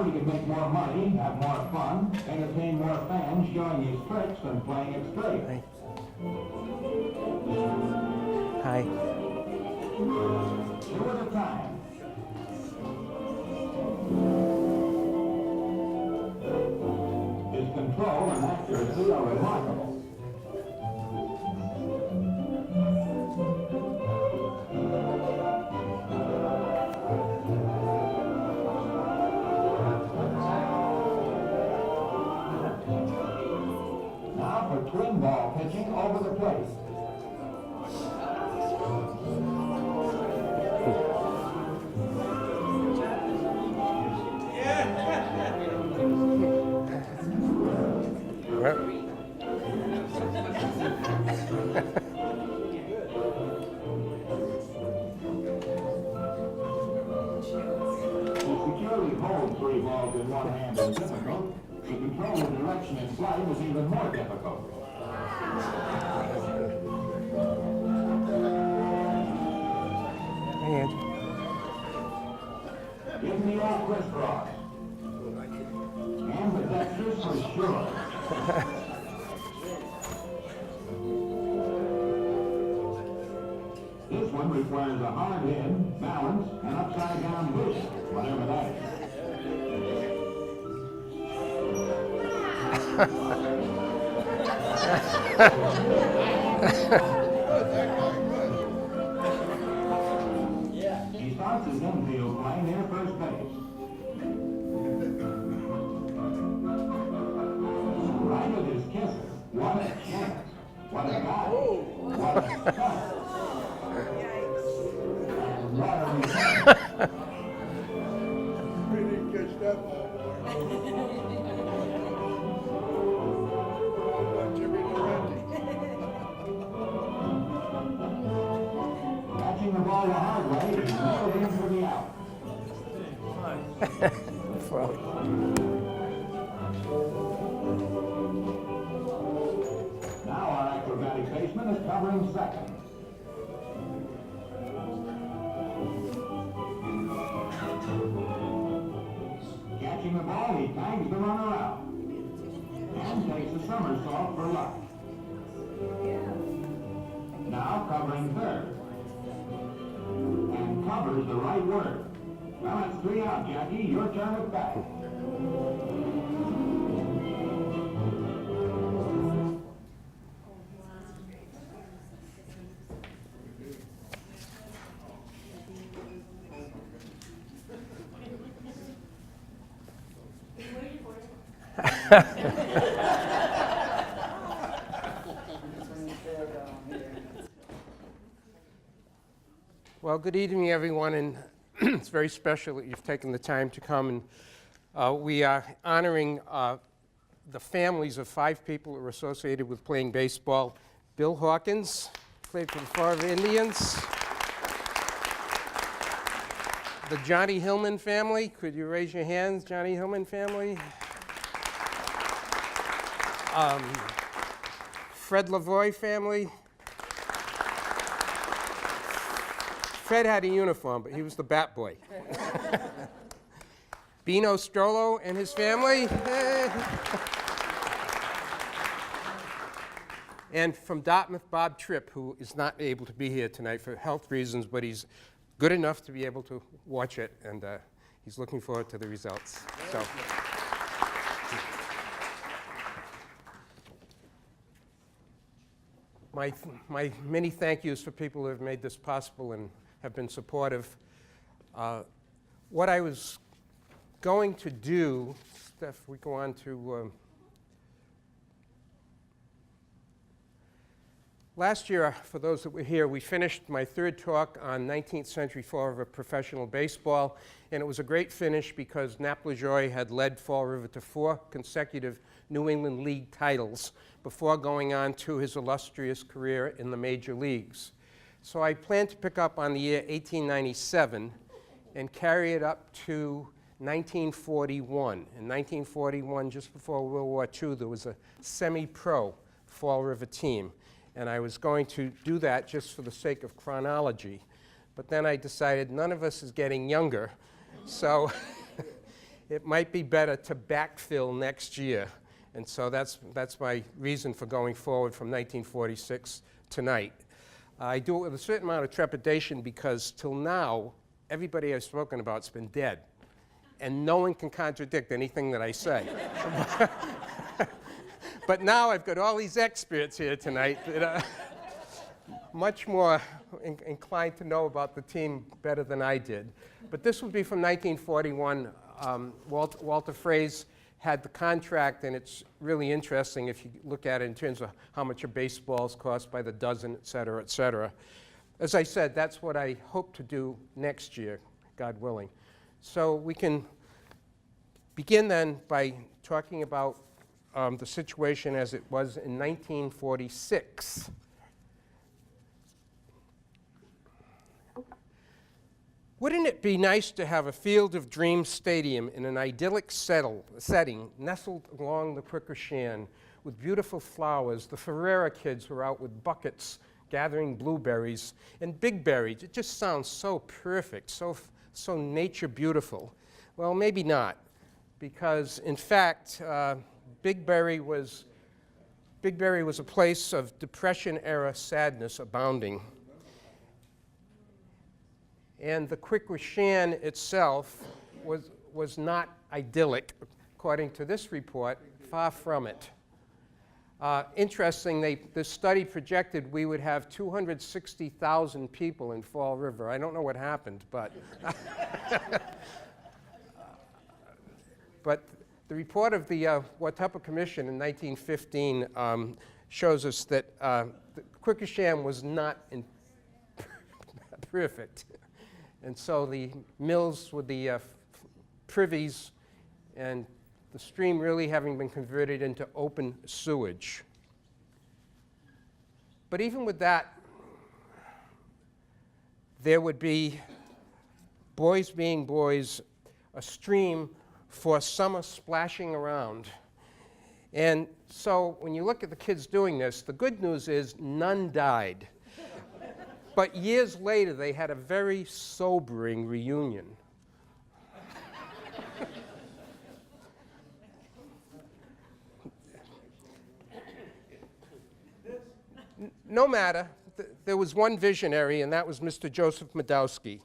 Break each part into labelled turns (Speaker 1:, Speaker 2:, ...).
Speaker 1: he could make more money, have more fun, entertain more fans showing his tricks than playing it straight.
Speaker 2: Hi.
Speaker 1: There was a time. His control and accuracy are remarkable. Now for twin ball pitching over the plate. Hold three balls in one hand is difficult. To control the direction in flight is even more difficult.
Speaker 2: Hey, Andrew.
Speaker 1: Give me all crisscross. Ambidextrous for sure. This one requires a hard hit, balance, and upside down boost, whatever that is. He starts his infield play near first base. Right with his kisser. What a chance. What a guy. What a start.
Speaker 3: We didn't catch that ball.
Speaker 1: Catching the ball the hard way is no aim for the out. Now our acrobatic baseman is covering second. Catching the ball, he tags the runner out. And takes a somersault for luck. Now covering third. And covers the right word. Well, that's 3 out, Jackie. Your turn at bat.
Speaker 2: Well, good evening, everyone, and it's very special that you've taken the time to come. And we are honoring the families of 5 people who are associated with playing baseball. Bill Hawkins played for the Florida Indians. The Johnny Hillman family. Could you raise your hands, Johnny Hillman family? Fred Lavoie family. Fred had a uniform, but he was the bat boy. BINO STROLLO and his family. And from Dartmouth, Bob TRIPP, who is not able to be here tonight for health reasons, but he's good enough to be able to watch it, and he's looking forward to the results. So. My many thank yous for people who have made this possible and have been supportive. What I was going to do, Steph, we go on to, last year, for those that were here, we finished my 3rd talk on 19th century Fall River professional baseball, and it was a great finish because Nap LaJoie had led Fall River to 4 consecutive New England League titles before going on to his illustrious career in the major leagues. So I plan to pick up on the year 1897 and carry it up to 1941. In 1941, just before World War II, there was a semi-pro Fall River team, and I was going to do that just for the sake of chronology. But then I decided none of us is getting younger, so it might be better to backfill next year. And so that's my reason for going forward from 1946 tonight. I do it with a certain amount of trepidation because till now, everybody I've spoken about has been dead. And no one can contradict anything that I say. But now I've got all these experts here tonight that are much more inclined to know about the team better than I did. But this would be from 1941. Walter Fraze had the contract, and it's really interesting if you look at it in terms of how much a baseball's cost by the dozen, et cetera, et cetera. As I said, that's what I hope to do next year, God willing. So we can begin then by talking about the situation as it was in 1946. Wouldn't it be nice to have a Field of Dreams stadium in an idyllic setting nestled along the Quickershan with beautiful flowers? The Ferreira kids were out with buckets gathering blueberries and big berries. It just sounds so perfect, so nature beautiful. Well, maybe not, because in fact, Big Berry was a place of Depression-era sadness abounding. And the Quickershan itself was not idyllic, according to this report, far from it. Interesting, this study projected we would have 260,000 people in Fall River. I don't know what happened, but but the report of the Watuppa Commission in 1915 shows us that the Quickershan was not perfect. And so the mills with the privies and the stream really having been converted into open sewage. But even with that, there would be, boys being boys, a stream for summer splashing around. And so when you look at the kids doing this, the good news is none died. But years later, they had a very sobering reunion. No matter, there was one visionary, and that was Mr. Joseph Madowski.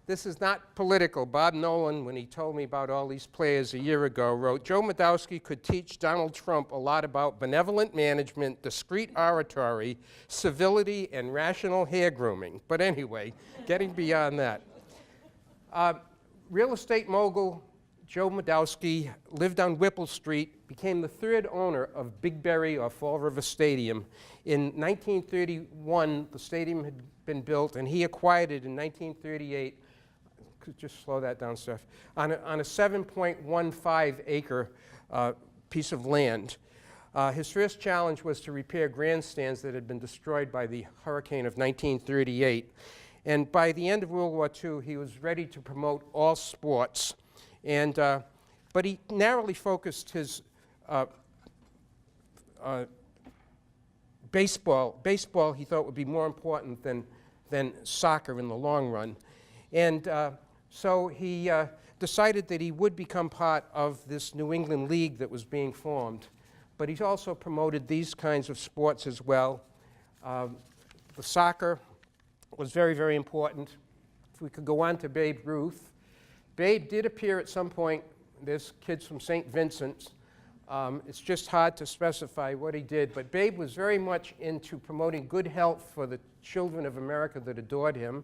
Speaker 2: This is not political. Bob Nolan, when he told me about all these players a year ago, wrote, Joe Madowski could teach Donald Trump a lot about benevolent management, discreet oratory, civility, and rational hair grooming. But anyway, getting beyond that. Real estate mogul Joe Madowski lived on Whipple Street, became the third owner of Big Berry or Fall River Stadium. In 1931, the stadium had been built, and he acquired it in 1938. Could just slow that down, Steph. On a 7.15 acre piece of land. His first challenge was to repair grandstands that had been destroyed by the hurricane of 1938. And by the end of World War II, he was ready to promote all sports. And, but he narrowly focused his baseball. Baseball he thought would be more important than soccer in the long run. And so he decided that he would become part of this New England League that was being formed. But he also promoted these kinds of sports as well. The soccer was very, very important. If we could go on to Babe Ruth. Babe did appear at some point. There's kids from St. Vincent's. It's just hard to specify what he did, but Babe was very much into promoting good health for the children of America that adored him.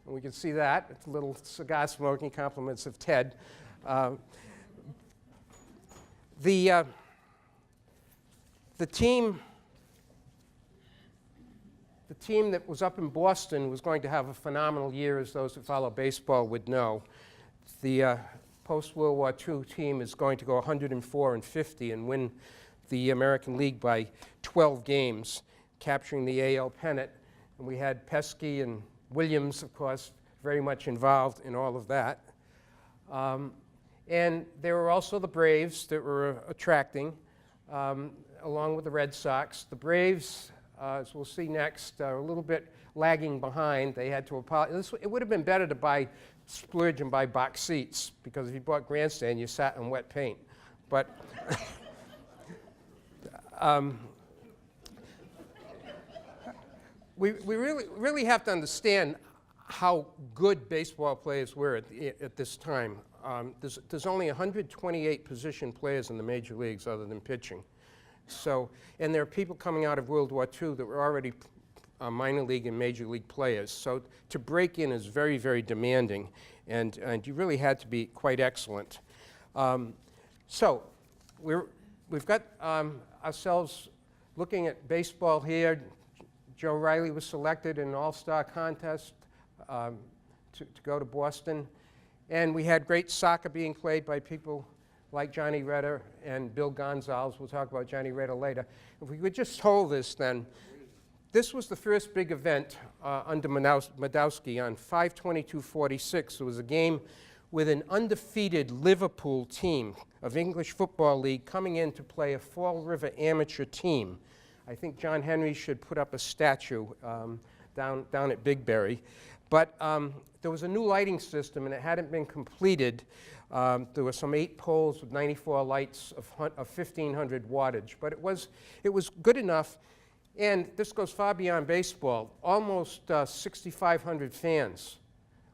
Speaker 2: And we can see that. It's a little cigar smoking, compliments of Ted. The team that was up in Boston was going to have a phenomenal year, as those who follow baseball would know. The post-World War II team is going to go 104-50 and win the American League by 12 games, capturing the AL pennant. And we had Pesky and Williams, of course, very much involved in all of that. And there were also the Braves that were attracting, along with the Red Sox. The Braves, as we'll see next, are a little bit lagging behind. They had to apologize. It would have been better to buy splurge and buy box seats, because if you bought grandstand, you sat in wet paint. But we really have to understand how good baseball players were at this time. There's only 128 position players in the major leagues other than pitching. So, and there are people coming out of World War II that were already minor league and major league players. So to break in is very, very demanding, and you really had to be quite excellent. So we've got ourselves looking at baseball here. Joe Riley was selected in an all-star contest to go to Boston. And we had great soccer being played by people like Johnny Reder and Bill Gonzalez. We'll talk about Johnny Reder later. If we could just hold this then. This was the first big event under Madowski on 5/22/46. It was a game with an undefeated Liverpool team of English Football League coming in to play a Fall River amateur team. I think John Henry should put up a statue down at Bigberry. But there was a new lighting system, and it hadn't been completed. There were some 8 poles with 94 lights of 1,500 wattage. But it was good enough, and this goes far beyond baseball. Almost 6,500 fans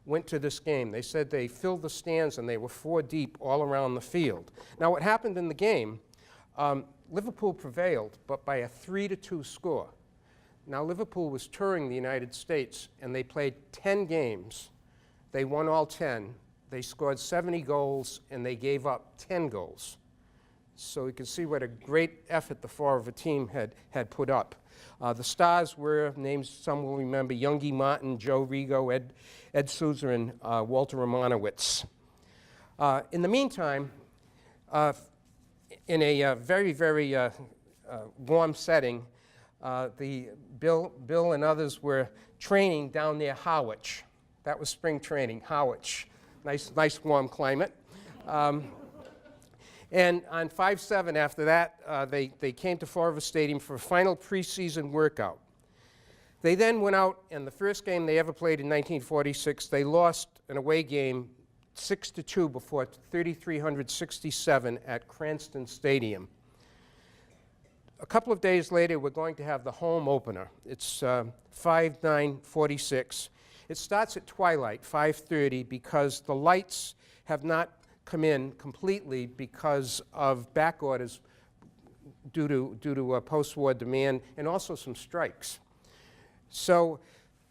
Speaker 2: went to this game. They said they filled the stands, and they were 4 deep all around the field. Now, what happened in the game, Liverpool prevailed, but by a 3-2 score. Now, Liverpool was touring the United States, and they played 10 games. They won all 10. They scored 70 goals, and they gave up 10 goals. So you can see what a great effort the Fall River team had put up. The stars were names some will remember: Youngie Martin, Joe Rigo, Ed Souza, and Walter Romanowitz. In the meantime, in a very, very warm setting, Bill and others were training down near Harwich. That was spring training, Harwich. Nice warm climate. And on 5/7 after that, they came to Fall River Stadium for a final preseason workout. They then went out, and the first game they ever played in 1946, they lost an away game 6-2 before 3,367 at Cranston Stadium. A couple of days later, we're going to have the home opener. It's 5/9/46. It starts at twilight, 5:30, because the lights have not come in completely because of back orders due to post-war demand and also some strikes. So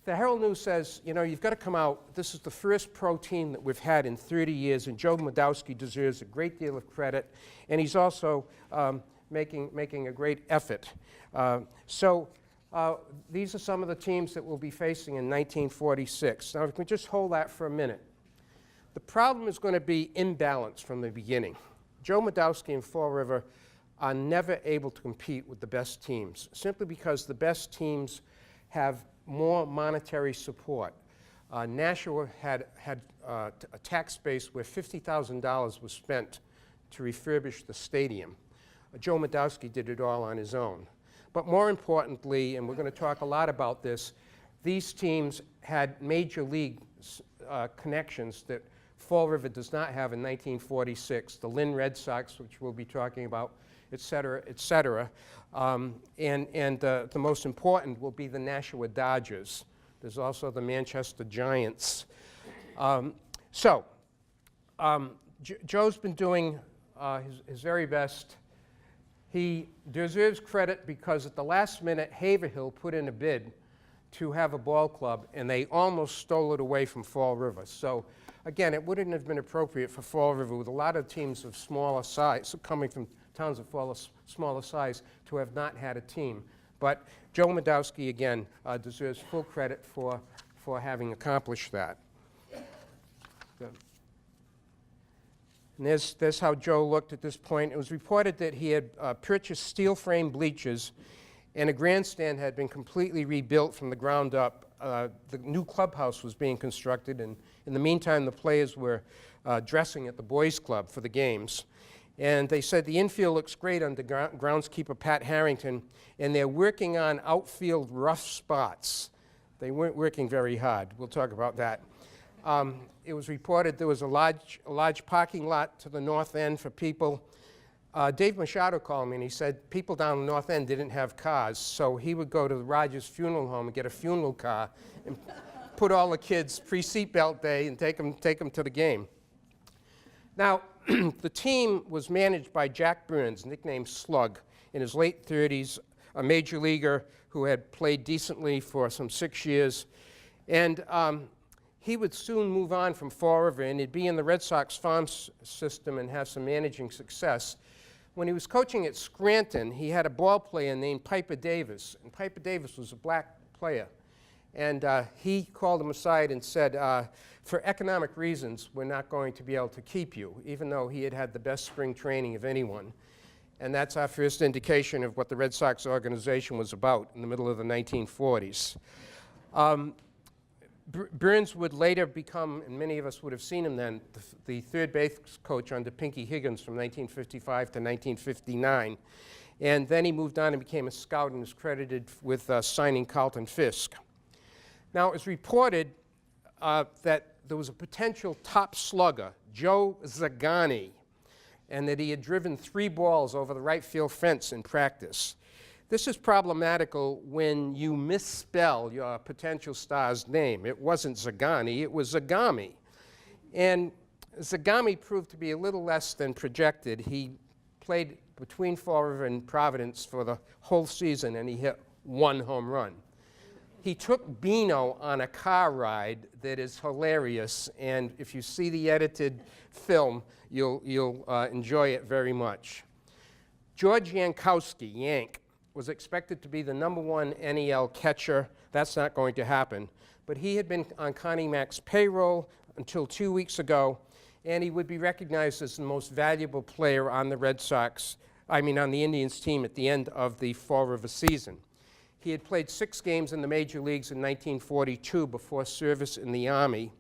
Speaker 2: the Herald News says, you know, you've got to come out. This is the first pro team that we've had in 30 years, and Joe Madowski deserves a great deal of credit, and he's also making a great effort. These are some of the teams that we'll be facing in 1946. Now, if we just hold that for a minute. The problem is going to be imbalance from the beginning. Joe Madowski and Fall River are never able to compete with the best teams, simply because the best teams have more monetary support. Nashua had a tax base where $50,000 was spent to refurbish the stadium. Joe Madowski did it all on his own. But more importantly, and we're going to talk a lot about this, these teams had major league connections that Fall River does not have in 1946. The Lynn Red Sox, which we'll be talking about, et cetera, et cetera. The most important will be the Nashua Dodgers. There's also the Manchester Giants. Joe's been doing his very best. He deserves credit because at the last minute, Haverhill put in a bid to have a ball club, and they almost stole it away from Fall River. So again, it wouldn't have been appropriate for Fall River, with a lot of teams of smaller size, coming from towns of smaller size, to have not had a team. But Joe Madowski, again, deserves full credit for having accomplished that. And there's how Joe looked at this point. It was reported that he had purchased steel frame bleachers, and a grandstand had been completely rebuilt from the ground up. The new clubhouse was being constructed, and in the meantime, the players were dressing at the boys' club for the games. And they said the infield looks great under groundskeeper Pat Harrington, and they're working on outfield rough spots. They weren't working very hard. We'll talk about that. It was reported there was a large parking lot to the north end for people. Dave Machado called me and he said people down the north end didn't have cars, so he would go to the Rogers Funeral Home and get a funeral car and put all the kids pre-seatbelt day and take them to the game. Now, the team was managed by Jack Burns, nicknamed Slug, in his late 30s, a major leaguer who had played decently for some 6 years. And he would soon move on from Fall River, and he'd be in the Red Sox farm system and have some managing success. When he was coaching at Scranton, he had a ball player named Piper Davis, and Piper Davis was a black player. And he called him aside and said, for economic reasons, we're not going to be able to keep you, even though he had had the best spring training of anyone. And that's our first indication of what the Red Sox organization was about in the middle of the 1940s. Burns would later become, and many of us would have seen him then, the third base coach under Pinky Higgins from 1955 to 1959. And then he moved on and became a scout and is credited with signing Carlton Fisk. Now, it was reported that there was a potential top slugger, Joe Zagani, and that he had driven 3 balls over the right field fence in practice. This is problematical when you misspell your potential star's name. It wasn't Zagani, it was Zagami. And Zagami proved to be a little less than projected. He played between Fall River and Providence for the whole season, and he hit 1 home run. He took BINO on a car ride that is hilarious, and if you see the edited film, you'll enjoy it very much. George Yankowski, Yank, was expected to be the #1 NEL catcher. That's not going to happen. But he had been on Connie Mack's payroll until 2 weeks ago, and he would be recognized as the most valuable player on the on the Indians team at the end of the Fall River season. He had played 6 games in the major leagues in 1942 before service in the Army.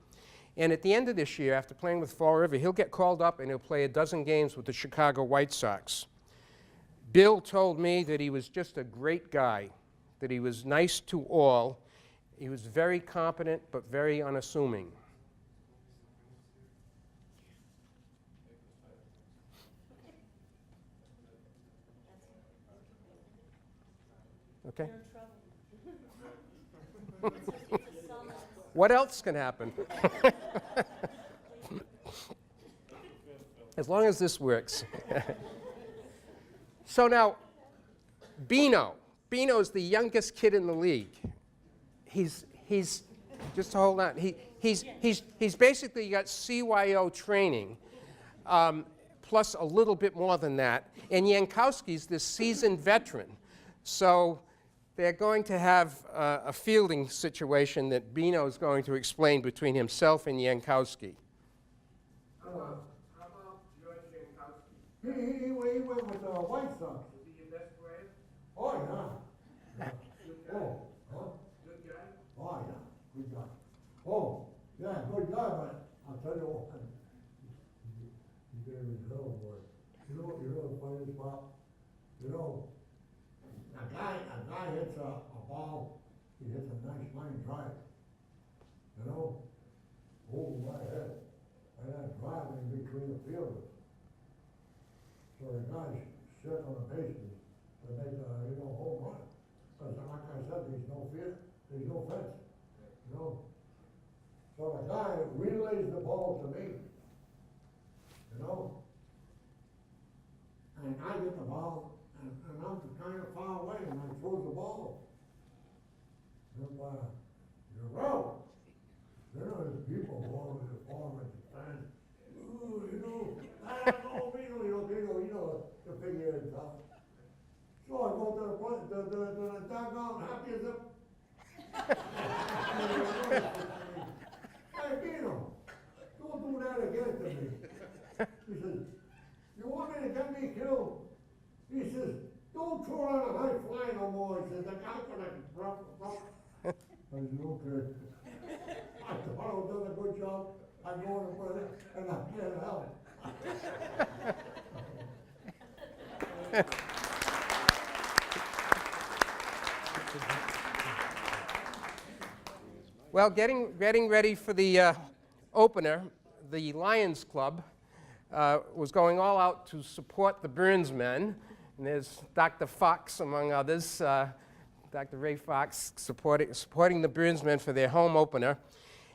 Speaker 2: And at the end of this year, after playing with Fall River, he'll get called up and he'll play 12 games with the Chicago White Sox. Bill told me that he was just a great guy, that he was nice to all. He was very competent, but very unassuming. Okay? What else can happen? As long as this works. So now, BINO. BINO is the youngest kid in the league. He's just hold on. He's basically got CYO training, plus a little bit more than that. And Yankowski's this seasoned veteran. So they're going to have a fielding situation that BINO is going to explain between himself and Yankowski.
Speaker 3: How about George Yankowski? He went with the White Sox.
Speaker 4: Was he your best player?
Speaker 3: Oh, yeah.
Speaker 4: Good guy?
Speaker 3: Oh, huh?
Speaker 4: Good guy?
Speaker 3: Oh, yeah, good guy. Oh, yeah, good guy, but I'll tell you what, he gave me hell, boy. You know the funniest part? You know, a guy hits a ball, he hits a nice line drive. You know, over my head, and that drive in between the fielders. So the guys sit on the bases to make a, home run. Because like I said, there's no fence, you know. So the guy relays the ball to me, you know. And I get the ball, and I'm kind of far away, and I throw the ball. And you're out. There are people all over the farm at the fence. Ooh, I don't know, the figure it out. So I go to the doggone Hawkins up. Hey, BINO, don't do that again to me. He says, you want me to get me killed? He says, don't throw out a high fly no more. He says, the guy's gonna drop. I said, okay. I thought I was doing a good job. I'm going to put it, and I can't help.
Speaker 2: Well, getting ready for the opener, the Lions Club was going all out to support the Burns men. And there's Dr. Fox, among others, Dr. Ray Fox, supporting the Burns men for their home opener.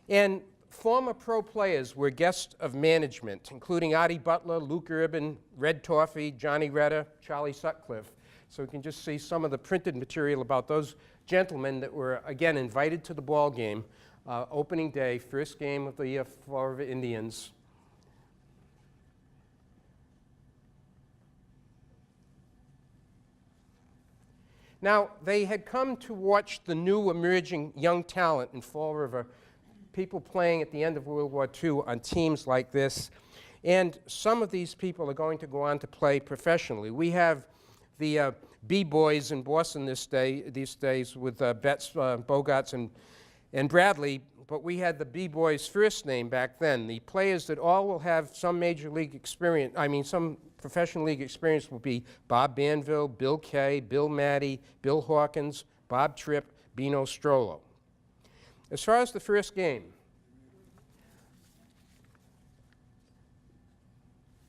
Speaker 2: And former pro players were guests of management, including Artie Butler, Luke Urban, Red Torfey, Johnny Redder, Charlie Sutcliffe. So we can just see some of the printed material about those gentlemen that were, again, invited to the ball game, opening day, first game of the Fall River Indians. Now, they had come to watch the new emerging young talent in Fall River, people playing at the end of World War II on teams like this. And some of these people are going to go on to play professionally. We have the B-boys in Boston these days with Betts, Bogarts, and Bradley, but we had the B-boys first name back then. The players that all will have some major league experience, some professional league experience will be Bob Banville, Bill Kay, Bill Maddie, Bill Hawkins, Bob Tripp, BINO, STROLLO. As far as the first game,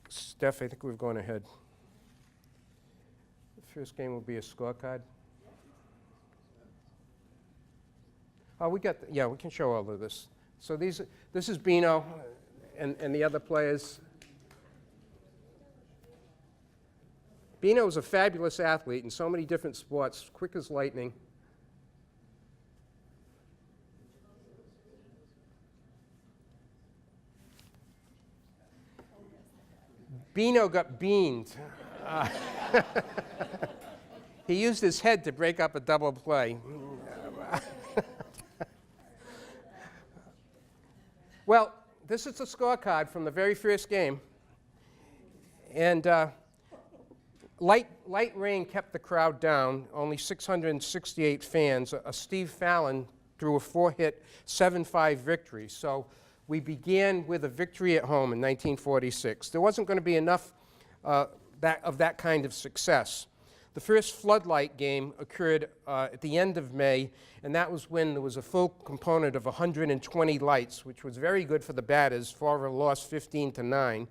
Speaker 2: Steph, I think we're going ahead. The first game will be a scorecard. Oh, we can show all of this. So this is BINO and the other players. BINO is a fabulous athlete in so many different sports, quick as lightning. BINO got beaned. He used his head to break up a double play. Well, this is the scorecard from the very first game. And light rain kept the crowd down, only 668 fans. Steve Fallon threw a 4-hit, 7-5 victory. So we began with a victory at home in 1946. There wasn't going to be enough of that kind of success. The first floodlight game occurred at the end of May, and that was when there was a full component of 120 lights, which was very good for the batters. Fall River lost 15-9.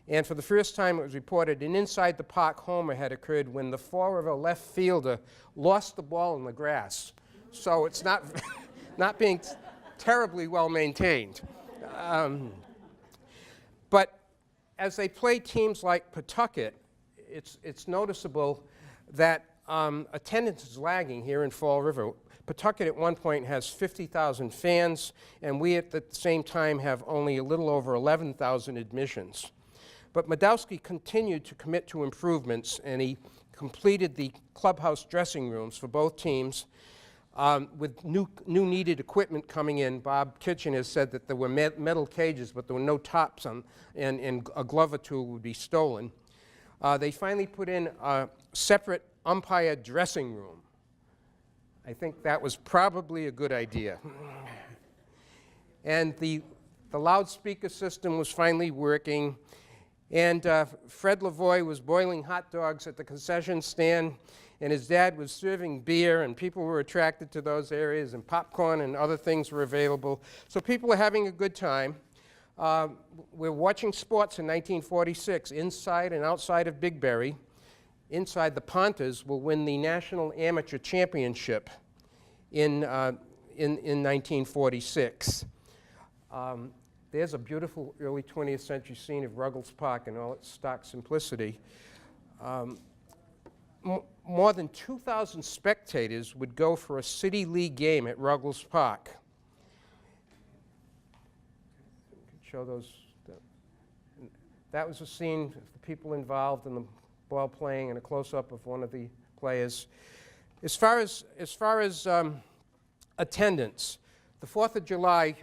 Speaker 2: And for the first time, it was reported an inside-the-park homer had occurred when the Fall River left fielder lost the ball in the grass. So it's not, not being terribly well maintained. But as they play teams like Pawtucket, it's noticeable that attendance is lagging here in Fall River. Pawtucket at one point has 50,000 fans, and we at the same time have only a little over 11,000 admissions. But Madowski continued to commit to improvements, and he completed the clubhouse dressing rooms for both teams with new needed equipment coming in. Bob Kitchen has said that there were metal cages, but there were no tops on, and a glove or two would be stolen. They finally put in a separate umpire dressing room. I think that was probably a good idea. And the loudspeaker system was finally working, and Fred Lavoie was boiling hot dogs at the concession stand, and his dad was serving beer, and people were attracted to those areas, and popcorn and other things were available. So people were having a good time. We're watching sports in 1946, inside and outside of Big Berry. Inside, the Ponters will win the National Amateur Championship in 1946. There's a beautiful early 20th century scene of Ruggles Park in all its stark simplicity. More than 2,000 spectators would go for a City League game at Ruggles Park. Show those. That was a scene of the people involved in the ball playing and a close-up of one of the players. As far as attendance, the 4th of July,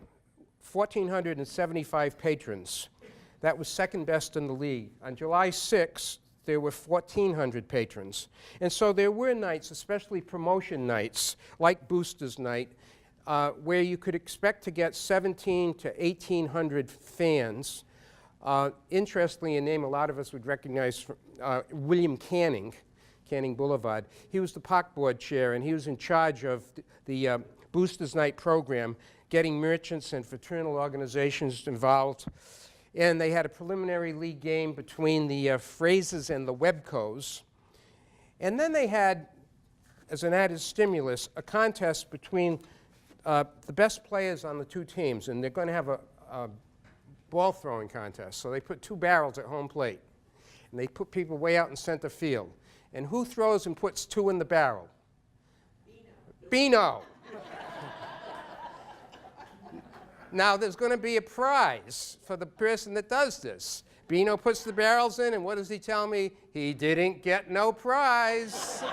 Speaker 2: 1,475 patrons. That was second best in the league. On July 6th, there were 1,400 patrons. And so there were nights, especially promotion nights, like Boosters Night, where you could expect to get 1,700 to 1,800 fans. Interestingly, a name a lot of us would recognize, William Canning Boulevard. He was the park board chair, and he was in charge of the Boosters Night program, getting merchants and fraternal organizations involved. And they had a preliminary league game between the Phrases and the Webcos. And then they had, as an added stimulus, a contest between the best players on the two teams. And they're going to have a ball throwing contest. So they put 2 barrels at home plate. And they put people way out in center field. And who throws and puts 2 in the barrel? BINO. Now, there's going to be a prize for the person that does this. BINO puts the barrels in, and what does he tell me? He didn't get no prize.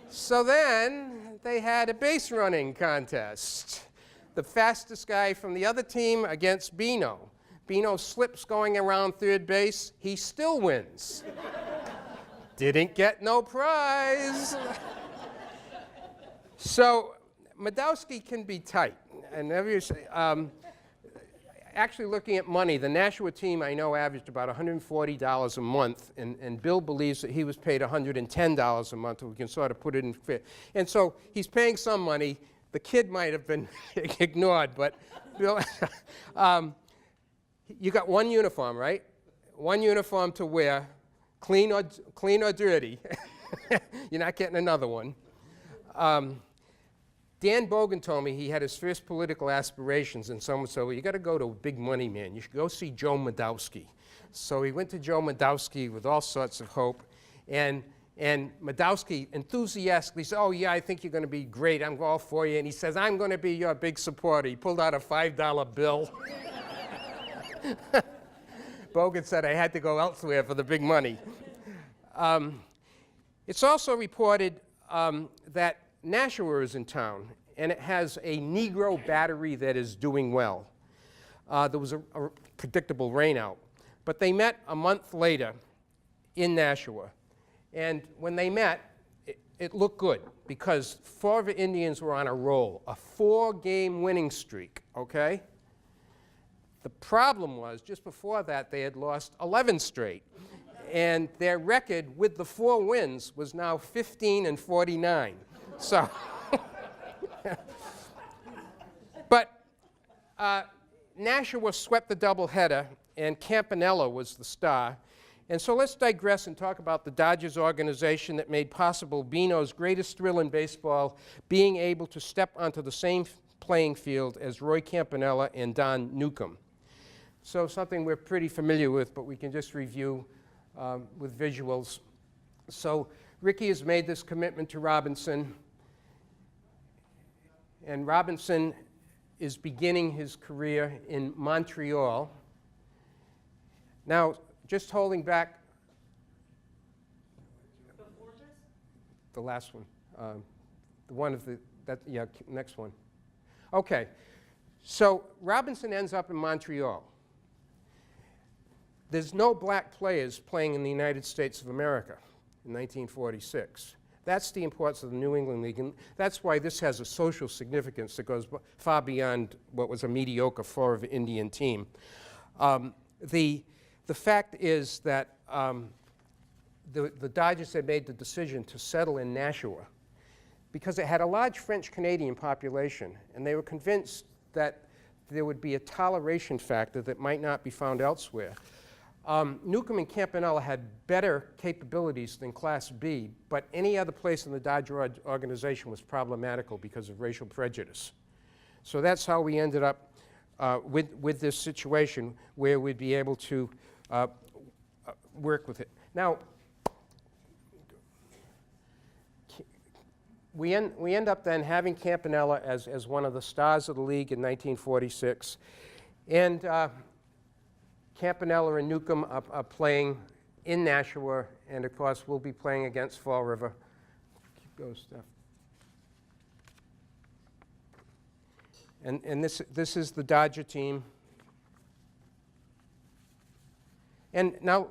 Speaker 2: So then they had a base running contest. The fastest guy from the other team against BINO. BINO slips going around third base. He still wins. Didn't get no prize. So Madowski can be tight. And actually looking at money, the Nashua team I know averaged about $140 a month, and Bill believes that he was paid $110 a month, we can sort of put it in fit. And so he's paying some money. The kid might have been ignored, but Bill, you got one uniform, right? One uniform to wear, clean or dirty. You're not getting another one. Dan Bogan told me he had his first political aspirations, and someone said, well, you got to go to a big money man. You should go see Joe Madowski. So he went to Joe Madowski with all sorts of hope, and Madowski enthusiastically said, oh, yeah, I think you're going to be great. I'm all for you. And he says, I'm going to be your big supporter. He pulled out a $5 bill. Bogan said I had to go elsewhere for the big money. It's also reported that Nashua is in town, and it has a Negro battery that is doing well. There was a predictable rainout, but they met a month later in Nashua, and when they met, it looked good because Fall River Indians were on a roll, a 4-game winning streak, okay? The problem was, just before that, they had lost 11 straight, and their record with the 4 wins was now 15-49. So, but Nashua swept the doubleheader, and Campanella was the star. And so let's digress and talk about the Dodgers organization that made possible BINO's greatest thrill in baseball, being able to step onto the same playing field as Roy Campanella and Don Newcomb. So something we're pretty familiar with, but we can just review with visuals. So Ricky has made this commitment to Robinson, and Robinson is beginning his career in Montreal. Now, just holding back the last one, the one of the, next one. Okay, so Robinson ends up in Montreal. There's no black players playing in the United States of America in 1946. That's the importance of the New England League, and that's why this has a social significance that goes far beyond what was a mediocre Fall River Indian team. The fact is that the Dodgers had made the decision to settle in Nashua because it had a large French-Canadian population, and they were convinced that there would be a toleration factor that might not be found elsewhere. Newcomb and Campanella had better capabilities than Class B, but any other place in the Dodger organization was problematical because of racial prejudice. So that's how we ended up with this situation where we'd be able to work with it. Now, we end up then having Campanella as one of the stars of the league in 1946. And Campanella and Newcomb are playing in Nashua, and of course we'll be playing against Fall River. Keep going, Steph. And this is the Dodger team. And now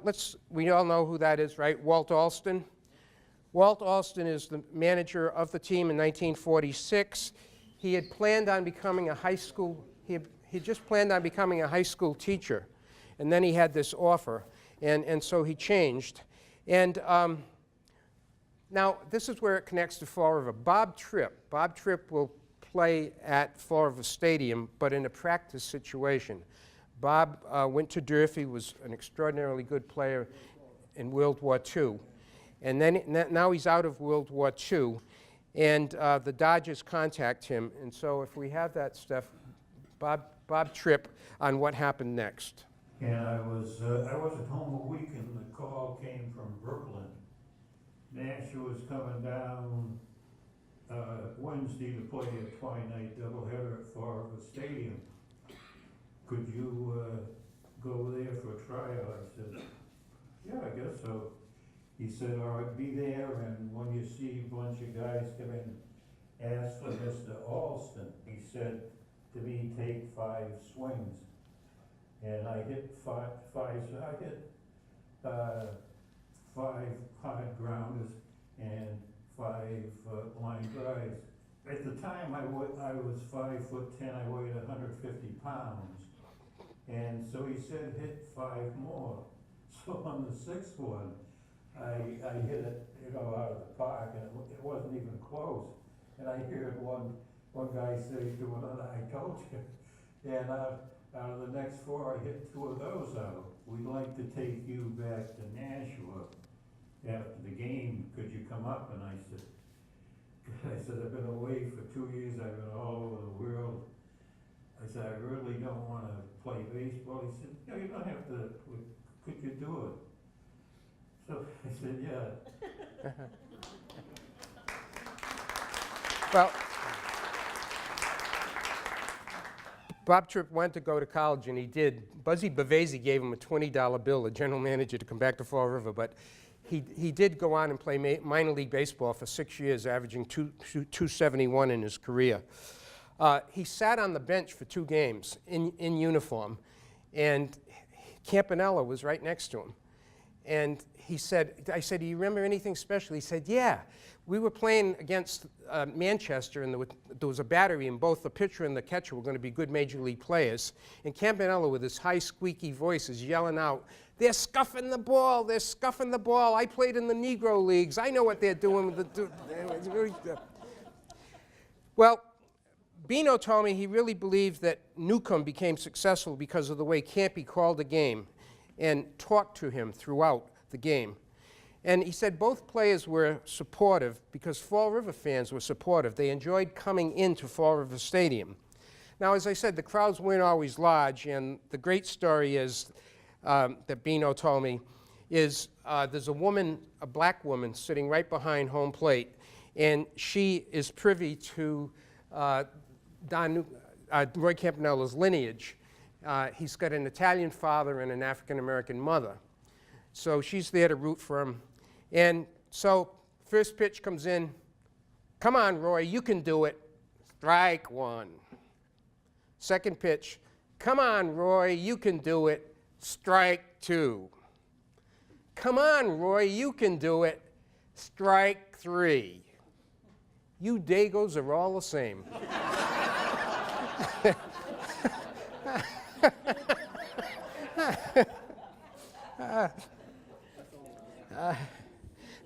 Speaker 2: we all know who that is, right? Walt Alston. Walt Alston is the manager of the team in 1946. He had planned on becoming a high school, he just planned on becoming a high school teacher. And then he had this offer, and so he changed. And Now, this is where it connects to Fall River. Bob Tripp will play at Fall River Stadium, but in a practice situation. Bob went to Durfee, was an extraordinarily good player in World War II. And then now he's out of World War II, and the Dodgers contact him. And so if we have that, Steph, Bob Tripp on what happened next.
Speaker 4: And I was at home a week, and the call came from Brooklyn. Nashua was coming down Wednesday to play a twilight doubleheader at Fall River Stadium. Could you go there for a tryout? I said, yeah, I guess so. He said, all right, be there, and when you see a bunch of guys come in, ask for Mr. Alston. He said to me, take 5 swings. And I hit five hard grounders and 5 line drives. At the time, I was 5'10", I weighed 150 pounds. And so he said, hit 5 more. So on the 6th one, I hit it, out of the park, and it wasn't even close. And I heard one guy say to another, I told you. And out of the next 4, I hit 2 of those out. We'd like to take you back to Nashua after the game. Could you come up? And I said, I've been away for 2 years. I've been all over the world. I said, I really don't want to play baseball. He said, no, you don't have to. Could you do it? So I said, yeah.
Speaker 2: Well, Bob Tripp went to go to college, and he did. Buzzy Bavasi gave him a $20 bill, the general manager, to come back to Fall River, but he did go on and play minor league baseball for 6 years, averaging 271 in his career. He sat on the bench for 2 games in uniform, and Campanella was right next to him. And I said, do you remember anything special? He said, yeah. We were playing against Manchester, and there was a battery, and both the pitcher and the catcher were going to be good major league players. And Campanella, with his high, squeaky voice, is yelling out, they're scuffing the ball, they're scuffing the ball. I played in the Negro Leagues. I know what they're doing with the... Well, BINO told me he really believed that Newcomb became successful because of the way Campy called the game and talked to him throughout the game. And he said both players were supportive because Fall River fans were supportive. They enjoyed coming into Fall River Stadium. Now, as I said, the crowds weren't always large, and the great story is, that BINO told me, is there's a black woman sitting right behind home plate, and she is privy to Roy Campanella's lineage. He's got an Italian father and an African-American mother. So she's there to root for him. And so first pitch comes in. Come on, Roy, you can do it. Strike 1. Second pitch. Come on, Roy, you can do it. Strike 2. Come on, Roy, you can do it. Strike 3. You Dagos are all the same.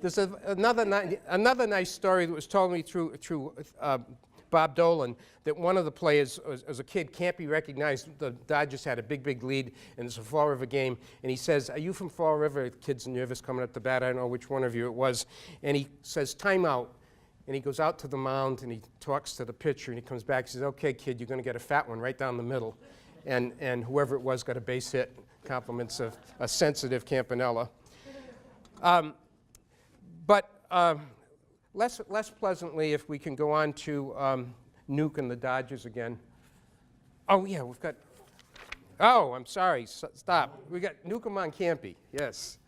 Speaker 2: There's another nice story that was told me through Bob Dolan, that one of the players, as a kid, Campy recognized the Dodgers had a big lead, and it's a Fall River game, and he says, are you from Fall River? The kid's nervous coming up the bat. I don't know which one of you it was. And he says, timeout. And he goes out to the mound, and he talks to the pitcher, and he comes back and says, okay, kid, you're going to get a fat one right down the middle. And whoever it was got a base hit. Compliments of a sensitive Campanella. But less pleasantly, if we can go on to Nuke and the Dodgers again. Oh, yeah, we've got... Oh, I'm sorry. Stop. We got Newcomb on Campy. Yes.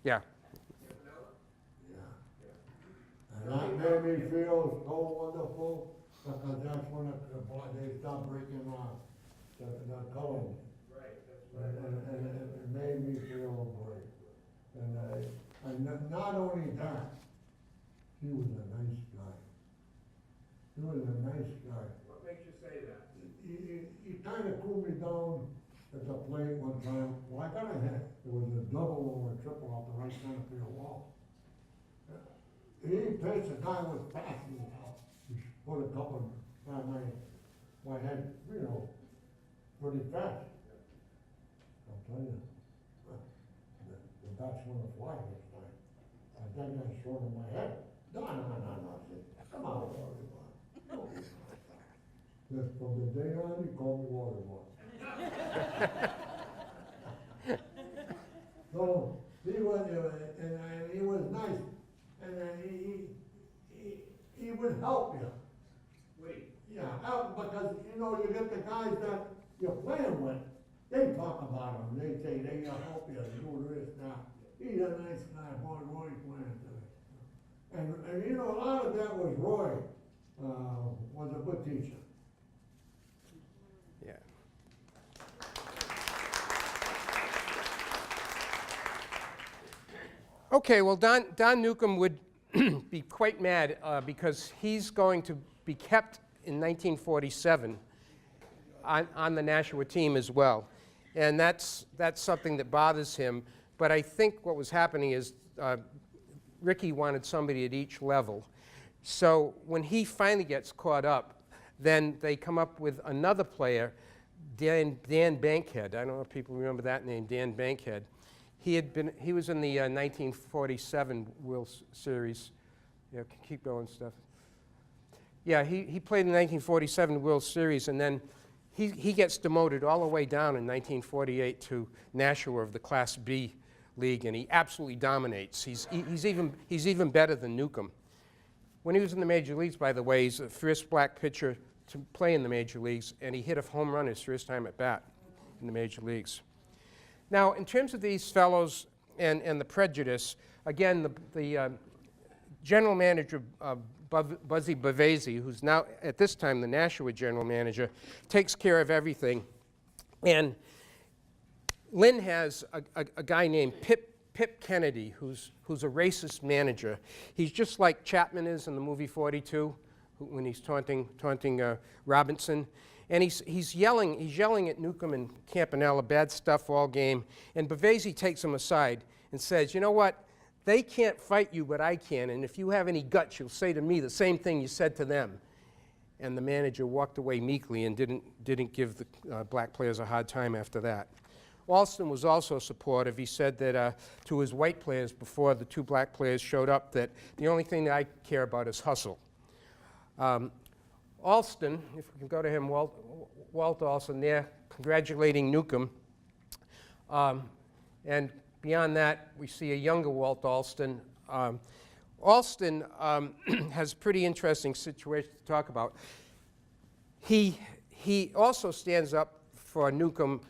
Speaker 2: Yeah.
Speaker 3: And that made me feel so wonderful, because that's when they stopped breaking the code.
Speaker 2: Right, that's
Speaker 3: And it made me feel great. And not only that, he was a nice guy. He was a nice guy.
Speaker 2: What makes you say that?
Speaker 3: He kind of cooled me down at the plate one time. Well, I got a hit. It was a double or a triple off the right center field wall. he pitched, the guy was passing it out. He put a couple on my head, you know, pretty fast. I'll tell you, the bat's gonna fly this time. And then I showed him my head. No, I said, come on, water boy. Don't be like that. Then from the day on, he called me water boy. So, he was, and he was nice, and he would help you.
Speaker 2: Wait.
Speaker 3: Yeah, because, you know, you get the guys that you're playing with, they talk about him, they say, they help you, do this, now. He's a nice guy, boy, Roy's playing today. And you know, a lot of that was Roy, was a good teacher.
Speaker 2: Yeah. Okay, well, Don Newcomb would be quite mad because he's going to be kept in 1947 on the Nashua team as well. And that's something that bothers him. But I think what was happening is Ricky wanted somebody at each level. So when he finally gets caught up, then they come up with another player, Dan Bankhead. I don't know if people remember that name, Dan Bankhead. He was in the 1947 World Series. Yeah, keep going, Steph. Yeah, he played in the 1947 World Series, and then he gets demoted all the way down in 1948 to Nashua of the Class B league, and he absolutely dominates. He's even better than Newcomb. When he was in the major leagues, by the way, he's the first black pitcher to play in the major leagues, and he hit a home run his first time at bat in the major leagues. Now, in terms of these fellows and the prejudice, again, the general manager, Buzzy Bavasi, who's now, at this time, the Nashua general manager, takes care of everything. And Lynn has a guy named Pip Kennedy, who's a racist manager. He's just like Chapman is in the movie 42, when he's taunting Robinson. And he's yelling at Newcomb and Campanella, bad stuff all game. And Bavasi takes him aside and says, you know what? They can't fight you, but I can. And if you have any guts, you'll say to me the same thing you said to them. And the manager walked away meekly and didn't give the black players a hard time after that. Alston was also supportive. He said that to his white players before the two black players showed up that the only thing that I care about is hustle. Alston, if we can go to him, Walt Alston there, congratulating Newcomb. And beyond that, we see a younger Walt Alston. Alston has a pretty interesting situation to talk about. He also stands up for Newcomb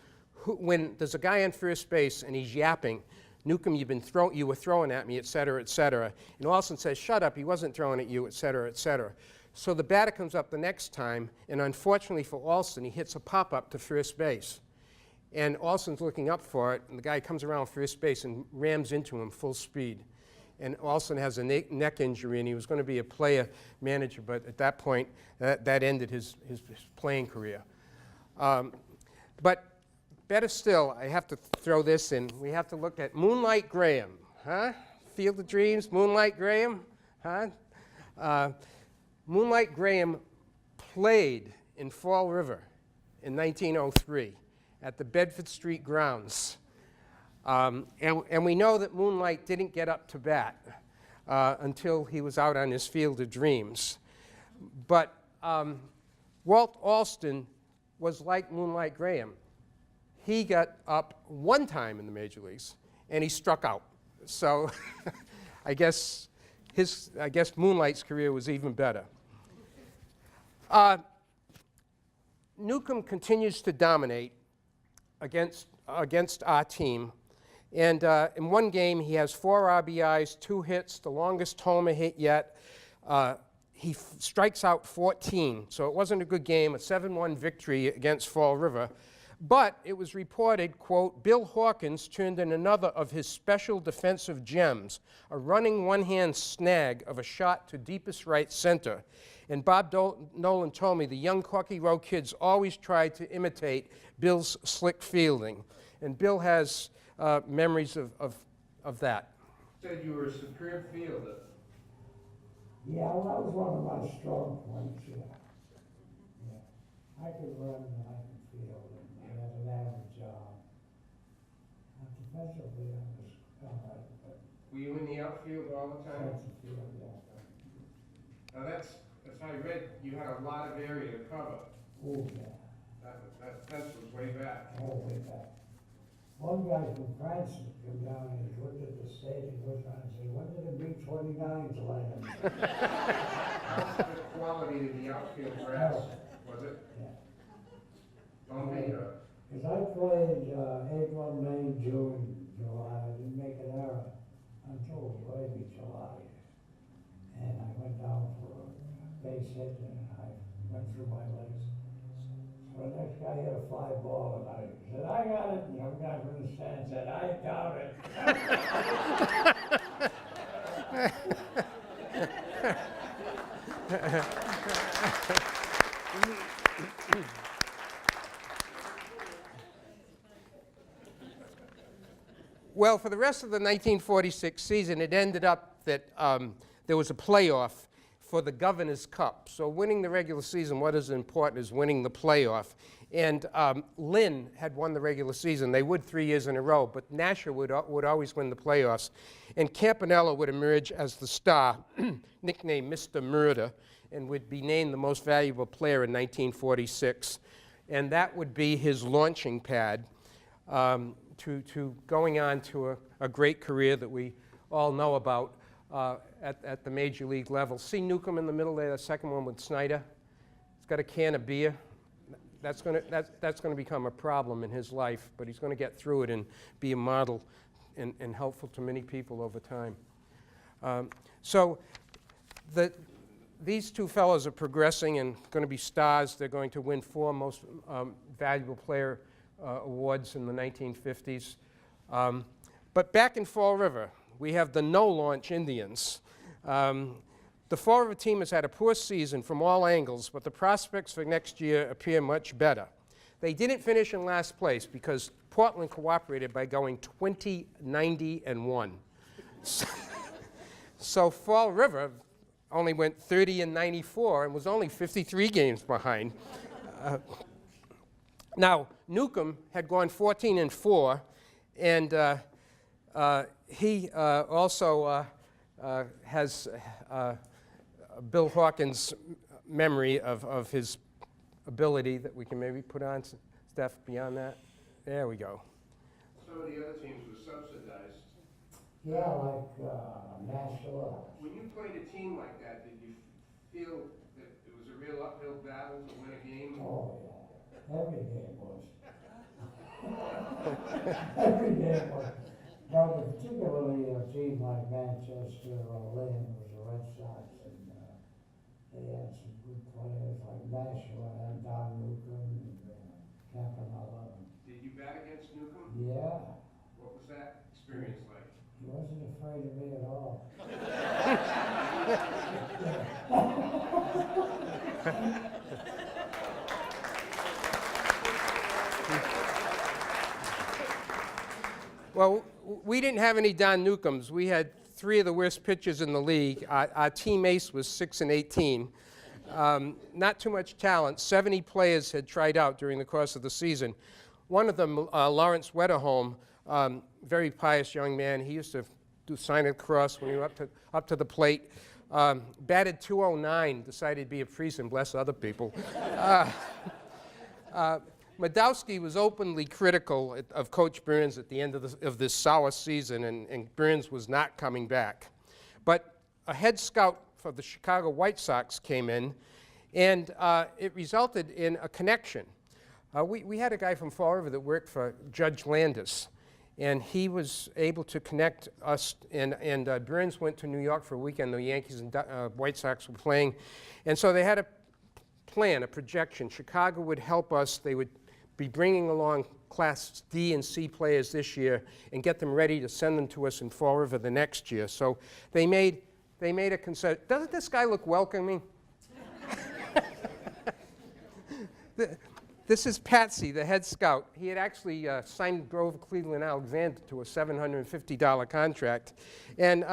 Speaker 2: when there's a guy on first base and he's yapping, Newcomb, you were throwing at me, et cetera, et cetera. And Alston says, shut up, he wasn't throwing at you, et cetera, et cetera. So the batter comes up the next time, and unfortunately for Alston, he hits a pop-up to first base. And Alston's looking up for it, and the guy comes around first base and rams into him full speed. And Alston has a neck injury, and he was going to be a player manager, but at that point, that ended his playing career. But better still, I have to throw this in. We have to look at Moonlight Graham, huh? Field of Dreams, Moonlight Graham, huh? Moonlight Graham played in Fall River in 1903 at the Bedford Street grounds. And we know that Moonlight didn't get up to bat until he was out on his Field of Dreams. But Walt Alston was like Moonlight Graham. He got up one time in the major leagues, and he struck out. So I guess Moonlight's career was even better. Newcomb continues to dominate against our team. And in one game, he has 4 RBIs, 2 hits, the longest homer hit yet. He strikes out 14, so it wasn't a good game, a 7-1 victory against Fall River. But it was reported, quote, Bill Hawkins turned in another of his special defensive gems, a running one-hand snag of a shot to deepest right center. And Bob Nolan told me the young Corky Row kids always tried to imitate Bill's slick fielding. And Bill has memories of that.
Speaker 5: Said you were a superb fielder.
Speaker 3: Yeah, well, that was one of my strong points, yeah. Yeah. I could run and I could field and I had an average job. Defensively, I was all right, but
Speaker 2: Were you in the outfield all the time?
Speaker 3: defensive field, yeah.
Speaker 2: Now that's, as I read, you had a lot of area to cover.
Speaker 3: Oh, yeah,
Speaker 2: That fence was way back.
Speaker 3: all the way back. One guy from France would come down and he looked at the stage and looked around and said, when did the B-29s land?
Speaker 2: How's the quality of the outfield grass? Was it
Speaker 3: Yeah.
Speaker 2: bumpy or?
Speaker 3: Because I played April, May, June, July. I didn't make an error until maybe July. And I went down for a base hit and I went through my legs. So the next guy hit a fly ball and I said, I got it. And the guy from the stand said, I doubt it.
Speaker 2: Well, for the rest of the 1946 season, it ended up that there was a playoff for the Governor's Cup. So winning the regular season, what is important is winning the playoff. And Lynn had won the regular season. They would 3 years in a row, but Nasher would always win the playoffs. And Campanella would emerge as the star, nicknamed Mr. Murder, and would be named the most valuable player in 1946. And that would be his launching pad to going on to a great career that we all know about at the major league level. See Newcomb in the middle there, the second one with Snyder. He's got a can of beer. That's going to become a problem in his life, but he's going to get through it and be a model and helpful to many people over time. These two fellows are progressing and going to be stars. They're going to win 4 most valuable player awards in the 1950s. But back in Fall River, we have the no-launch Indians. The Fall River team has had a poor season from all angles, but the prospects for next year appear much better. They didn't finish in last place because Portland cooperated by going 20-90-1. So Fall River only went 30-94 and was only 53 games behind. Now, Newcomb had gone 14-4, and he also has Bill Hawkins' memory of his ability that we can maybe put on, Steph, beyond that. There we go. Some of the other teams were subsidized.
Speaker 3: Yeah, like Nashville.
Speaker 2: When you played a team like that, did you feel that it was a real uphill battle to win a game?
Speaker 3: Oh, yeah. Every game was. Every game was. But particularly a team like Manchester or Lynn was the Red Sox, and they had some good players like Nashville and Don Newcomb and Campanella.
Speaker 2: Did you bat against Newcomb?
Speaker 3: Yeah.
Speaker 2: What was that experience like?
Speaker 3: He wasn't afraid of me at all.
Speaker 2: Well, we didn't have any Don Newcombs. We had 3 of the worst pitchers in the league. Our team ace was 6-18. Not too much talent. 70 players had tried out during the course of the season. One of them, Lawrence Wetterholm, very pious young man. He used to do sign of the cross when he was up to the plate. Batted .209, decided to be a priest and bless other people. Madowski was openly critical of Coach Burns at the end of this sour season, and Burns was not coming back. But a head scout for the Chicago White Sox came in, and it resulted in a connection. We had a guy from Fall River that worked for Judge Landis, and he was able to connect us, and Burns went to New York for a weekend. The Yankees and White Sox were playing, and so they had a plan, a projection. Chicago would help us. They would be bringing along Class D and C players this year and get them ready to send them to us in Fall River the next year. So they made a concession. Doesn't this guy look welcoming? This is Patsy, the head scout. He had actually signed Grover Cleveland Alexander to a $750 contract. And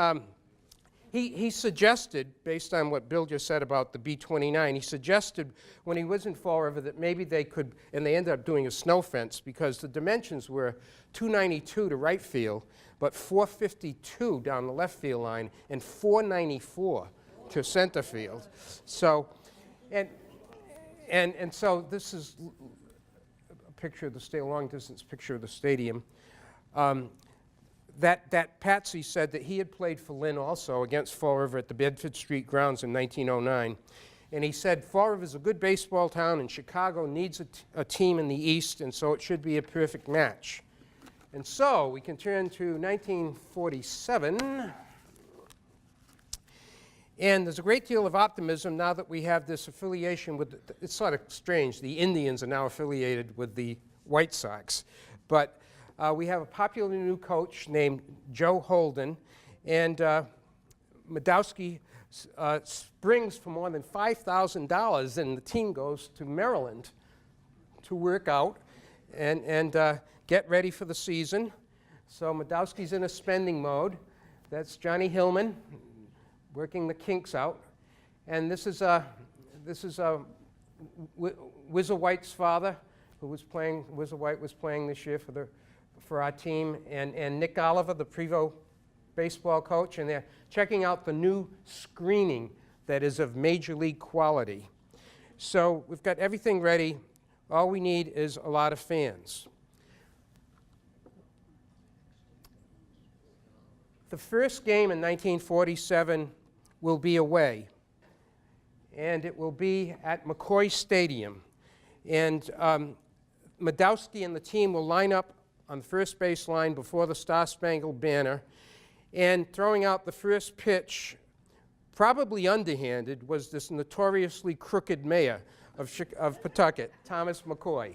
Speaker 2: he suggested, based on what Bill just said about the B-29, he suggested when he was in Fall River that maybe they could, and they ended up doing a snow fence because the dimensions were 292 to right field, but 452 down the left field line and 494 to center field. So, and so this is a picture of the long distance picture of the stadium. That Patsy said that he had played for Lynn also against Fall River at the Bedford Street grounds in 1909. And he said, Fall River is a good baseball town and Chicago needs a team in the East, and so it should be a perfect match. And so we can turn to 1947. And there's a great deal of optimism now that we have this affiliation with, it's sort of strange, the Indians are now affiliated with the White Sox. But we have a popular new coach named Joe Holden, and Madowski springs for more than $5,000, and the team goes to Maryland to work out and get ready for the season. So Madowski's in a spending mode. That's Johnny Hillman working the kinks out, and this is Whizzer White's father, who was playing. Whizzer White was playing this year for our team, and Nick Oliver, the Prevost baseball coach, and they're checking out the new screening that is of major league quality. So we've got everything ready. All we need is a lot of fans. The first game in 1947 will be away, and it will be at McCoy Stadium. And Madowski and the team will line up on the first base line before the Star-Spangled Banner, and throwing out the first pitch, probably underhanded, was this notoriously crooked mayor of Pawtucket, Thomas McCoy.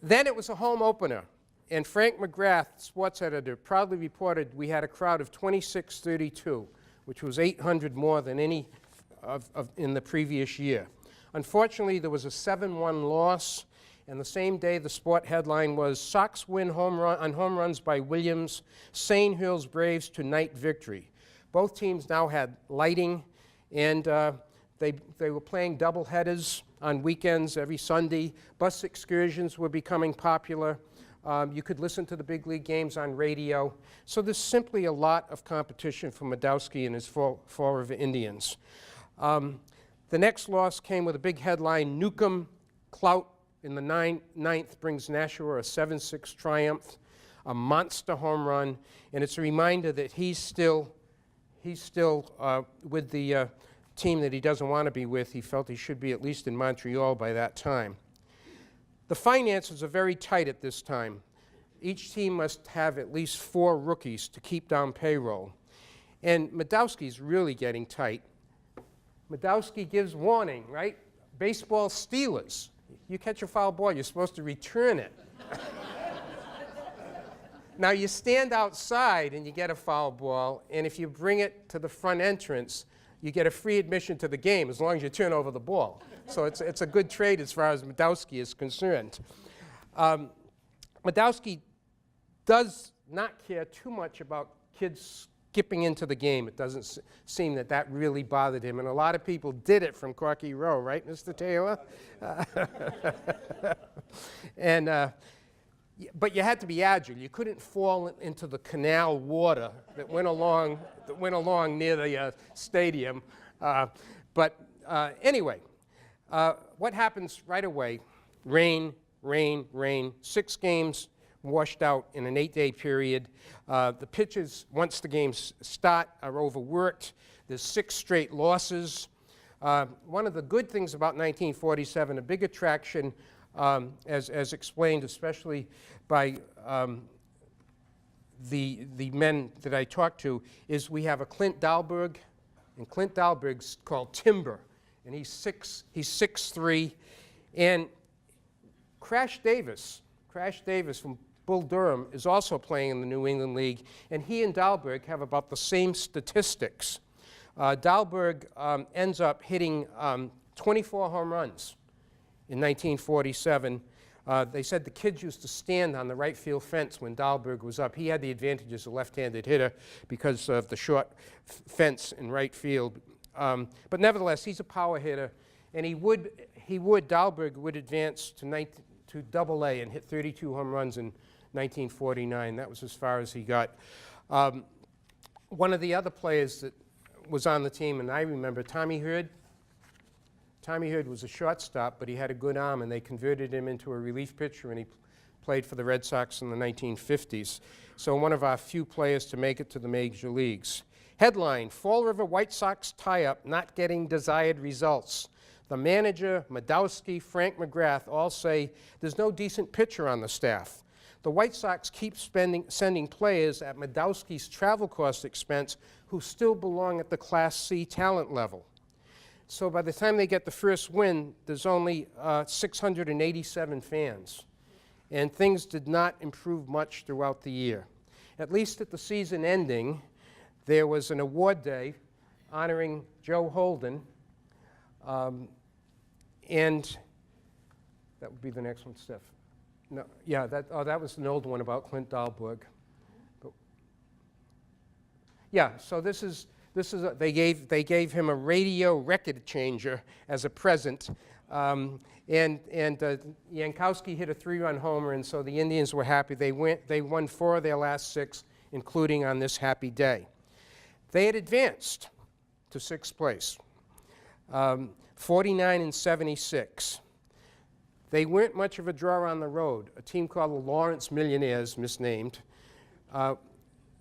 Speaker 2: Then it was a home opener, and Frank McGrath, sports editor, proudly reported we had a crowd of 2632, which was 800 more than any in the previous year. Unfortunately, there was a 7-1 loss, and the same day the sport headline was Sox win home runs by Williams, St. Hills Braves to night victory. Both teams now had lighting, and they were playing doubleheaders on weekends every Sunday. Bus excursions were becoming popular. You could listen to the big league games on radio. So there's simply a lot of competition for Madowski and his Fall River Indians. The next loss came with a big headline, Newcomb Clout in the ninth brings Nashua a 7-6 triumph, a monster home run, and it's a reminder that he's still with the team that he doesn't want to be with. He felt he should be at least in Montreal by that time. The finances are very tight at this time. Each team must have at least 4 rookies to keep down payroll. And Madowski's really getting tight. Madowski gives warning, right? Baseball Steelers. You catch a foul ball, you're supposed to return it. Now you stand outside and you get a foul ball, and if you bring it to the front entrance, you get a free admission to the game as long as you turn over the ball. So it's a good trade as far as Madowski is concerned. Madowski does not care too much about kids skipping into the game. It doesn't seem that really bothered him, and a lot of people did it from Corky Row, right, Mr. Taylor? But you had to be agile. You couldn't fall into the canal water that went along near the stadium. Anyway, what happens right away? Rain, rain, rain. 6 games washed out in an 8-day period. The pitchers, once the games start, are overworked. There's 6 straight losses. One of the good things about 1947, a big attraction, as explained especially by the men that I talked to, is we have a Clint Dahlberg, and Clint Dahlberg's called Timber, and he's 6'3", and Crash Davis from Bull Durham is also playing in the New England League, and he and Dahlberg have about the same statistics. Dahlberg ends up hitting 24 home runs in 1947. They said the kids used to stand on the right field fence when Dahlberg was up. He had the advantage as a left-handed hitter because of the short fence in right field. But nevertheless, he's a power hitter, and Dahlberg would advance to Double-A and hit 32 home runs in 1949. That was as far as he got. One of the other players that was on the team, and I remember Tommy Hurd. Tommy Hurd was a shortstop, but he had a good arm, and they converted him into a relief pitcher, and he played for the Red Sox in the 1950s. So one of our few players to make it to the major leagues. Headline, Fall River White Sox tie-up not getting desired results. The manager, Madowski, Frank McGrath all say there's no decent pitcher on the staff. The White Sox keep sending players at Madowski's travel cost expense who still belong at the Class C talent level. So by the time they get the first win, there's only 687 fans. And things did not improve much throughout the year. At least at the season ending, there was an award day honoring Joe Holden. And that would be the next one, Steph. No, yeah, that was an old one about Clint Dahlberg. But yeah, so this is they gave him a radio record changer as a present, and Yankowski hit a 3-run homer, and so the Indians were happy. They won 4 of their last 6, including on this happy day. They had advanced to 6th place, 49-76. They weren't much of a draw on the road. A team called the Lawrence Millionaires, misnamed,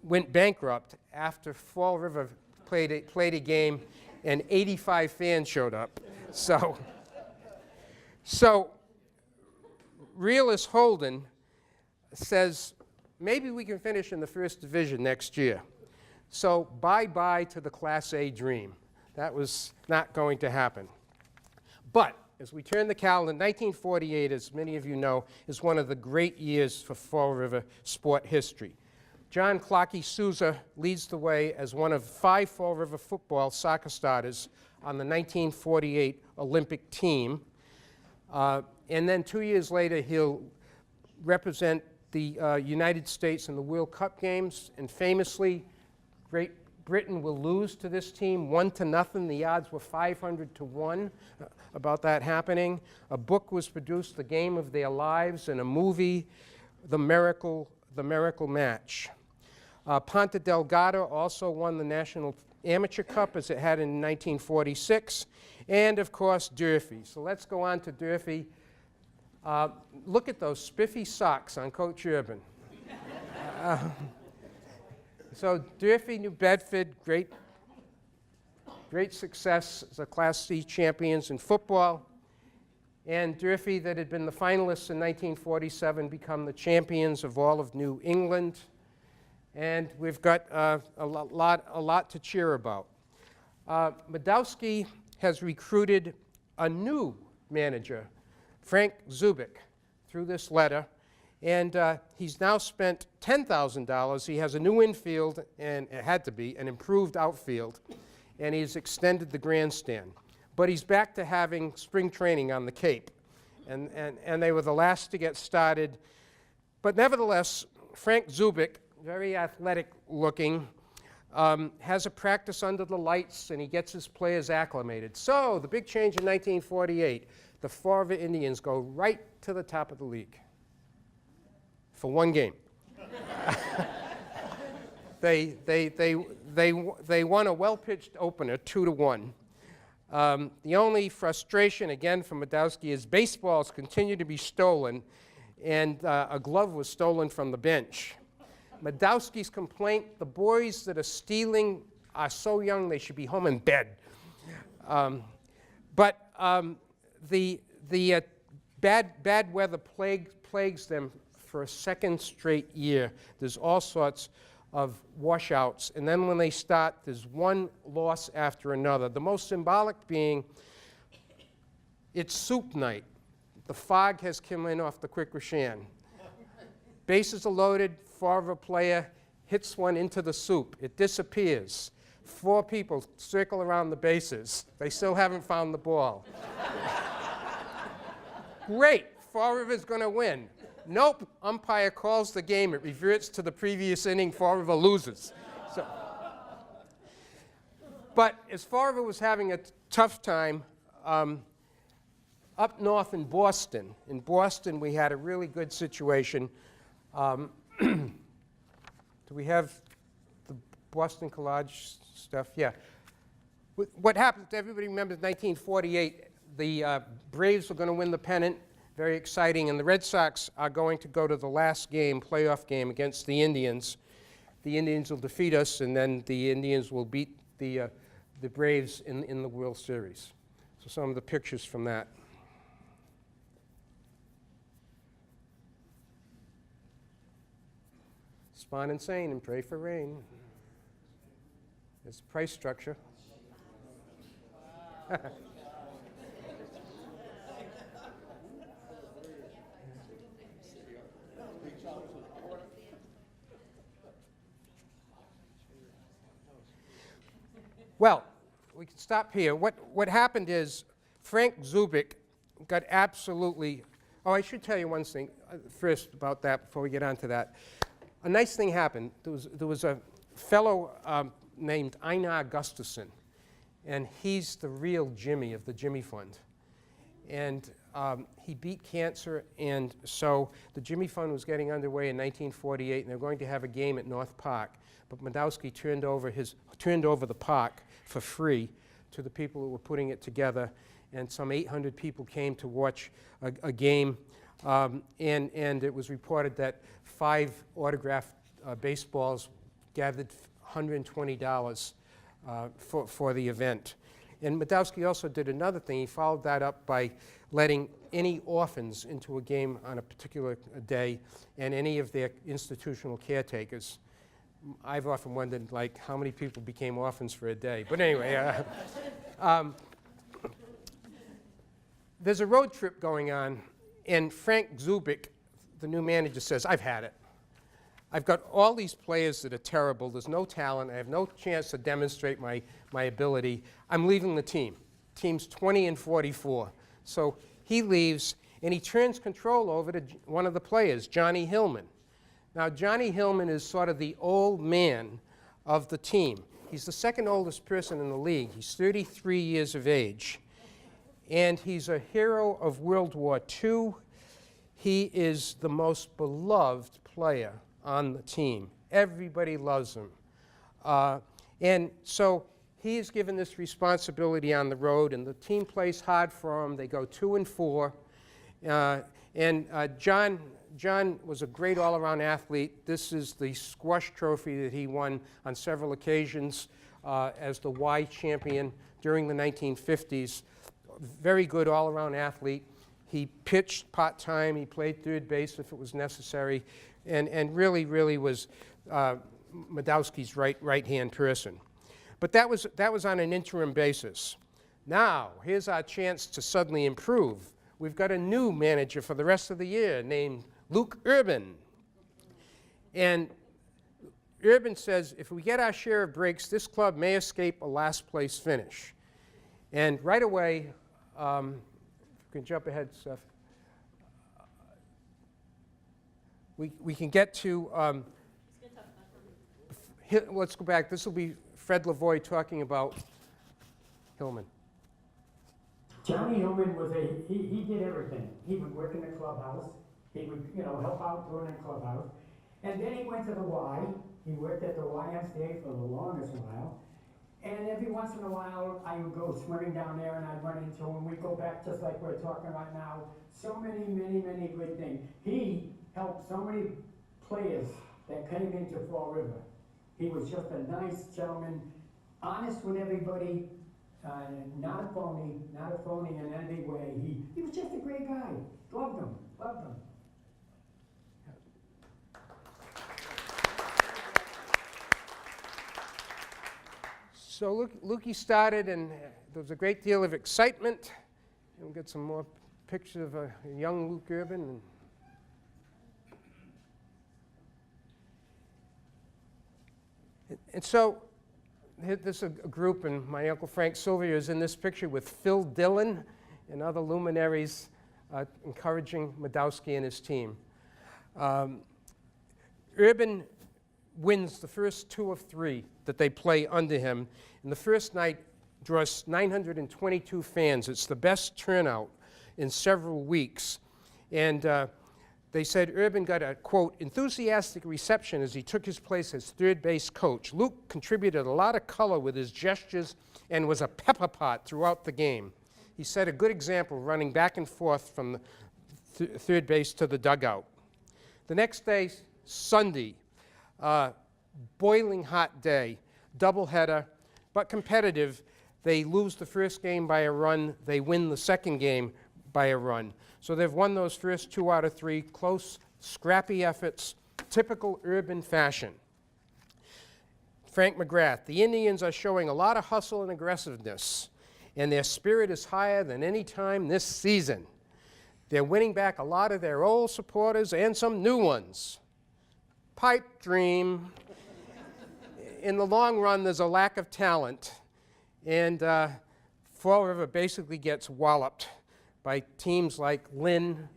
Speaker 2: went bankrupt after Fall River played a game and 85 fans showed up. So realist Holden says, maybe we can finish in the first division next year. So bye-bye to the Class A dream. That was not going to happen. But as we turn the calendar, 1948, as many of you know, is one of the great years for Fall River sport history. John Clocky Souza leads the way as one of 5 Fall River football soccer starters on the 1948 Olympic team. And then 2 years later, he'll represent the United States in the World Cup games. And famously, Great Britain will lose to this team 1-0. The odds were 500-1 about that happening. A book was produced, The Game of Their Lives, and a movie, The Miracle Match. Ponte Delgado also won the National Amateur Cup as it had in 1946. And of course, Durfee. So let's go on to Durfee. Look at those spiffy socks on Coach Urban. So Durfee, New Bedford, great success as a Class C champions in football. And Durfee, that had been the finalists in 1947, become the champions of all of New England. And we've got a lot to cheer about. Madowski has recruited a new manager, Frank Zubik, through this letter. And he's now spent $10,000. He has a new infield, and it had to be, an improved outfield. And he's extended the grandstand. But he's back to having spring training on the Cape. And they were the last to get started. But nevertheless, Frank Zubik, very athletic looking, has a practice under the lights, and he gets his players acclimated. So the big change in 1948, the Fall River Indians go right to the top of the league for one game. They won a well-pitched opener, 2-1. The only frustration, again, from Madowski is baseballs continue to be stolen, and a glove was stolen from the bench. Madowski's complaint, the boys that are stealing are so young they should be home in bed. But the bad weather plagues them for a second straight year. There's all sorts of washouts. And then when they start, there's one loss after another. The most symbolic being, it's soup night. The fog has come in off the Quickrashan. Bases are loaded, Fall River player hits one into the soup. It disappears. 4 people circle around the bases. They still haven't found the ball. Great. Fall River's going to win. Nope, umpire calls the game. It reverts to the previous inning. Fall River loses. So, but as Fall River was having a tough time, up north in Boston we had a really good situation. Do we have the Boston Collage stuff? Yeah. What happened, everybody remembers 1948, the Braves were going to win the pennant, very exciting, and the Red Sox are going to go to the last game, playoff game, against the Indians. The Indians will defeat us, and then the Indians will beat the Braves in the World Series. So some of the pictures from that. Spawn insane and pray for rain. There's the price structure. Well, we can stop here. What happened is Frank Zubik got absolutely, oh, I should tell you one thing first about that before we get on to that. A nice thing happened. There was a fellow named Einar Gustafsson, and he's the real Jimmy of the Jimmy Fund. And he beat cancer, and so the Jimmy Fund was getting underway in 1948, and they were going to have a game at North Park. But Madowski turned over the park for free to the people who were putting it together, and some 800 people came to watch a game. And it was reported that 5 autographed baseballs gathered $120 for the event. And Madowski also did another thing. He followed that up by letting any orphans into a game on a particular day, and any of their institutional caretakers. I've often wondered, like, how many people became orphans for a day. But anyway, there's a road trip going on, and Frank Zubik, the new manager, says, I've had it. I've got all these players that are terrible. There's no talent. I have no chance to demonstrate my ability. I'm leaving the team. Team's 20-44. So he leaves, and he turns control over to one of the players, Johnny Hillman. Now, Johnny Hillman is sort of the old man of the team. He's the second oldest person in the league. He's 33 years of age. And he's a hero of World War II. He is the most beloved player on the team. Everybody loves him. And so he is given this responsibility on the road, and the team plays hard for him. They go 2-4. John was a great all-around athlete. This is the squash trophy that he won on several occasions as the Y champion during the 1950s. Very good all-around athlete. He pitched part-time. He played third base if it was necessary, and really, really was Madowski's right-hand person. But that was on an interim basis. Now, here's our chance to suddenly improve. We've got a new manager for the rest of the year named Luke Urban. And Urban says, if we get our share of breaks, this club may escape a last-place finish. And right away, you can jump ahead, Seth. We can get to, let's go back. This will be Fred Lavoie talking about Hillman.
Speaker 5: Johnny Hillman was he did everything. He would work in the clubhouse. He would, help out during the clubhouse. And then he went to the Y. He worked at the YMCA for the longest while. And every once in a while, I would go swimming down there, and I'd run into him. We'd go back just like we're talking right now. So many, many, many good things. He helped so many players that came into Fall River. He was just a nice gentleman, honest with everybody, not a phony in any way. He was just a great guy. Loved him.
Speaker 2: So Lukey started, and there was a great deal of excitement. And we'll get some more pictures of a young Luke Urban. And so this is a group, and my Uncle Frank Sylvia is in this picture with Phil Dillon and other luminaries encouraging Madowski and his team. Urban wins the first 2 of 3 that they play under him. And the first night draws 922 fans. It's the best turnout in several weeks. And they said Urban got a, quote, enthusiastic reception as he took his place as third base coach. Luke contributed a lot of color with his gestures and was a pepper pot throughout the game. He set a good example running back and forth from the third base to the dugout. The next day, Sunday, boiling hot day, doubleheader, but competitive. They lose the first game by a run. They win the second game by a run. So they've won those first 2 out of 3, close, scrappy efforts, typical Urban fashion. Frank McGrath, the Indians are showing a lot of hustle and aggressiveness, and their spirit is higher than any time this season. They're winning back a lot of their old supporters and some new ones. Pipe dream. In the long run, there's a lack of talent, and Fall River basically gets walloped by teams like Lynn,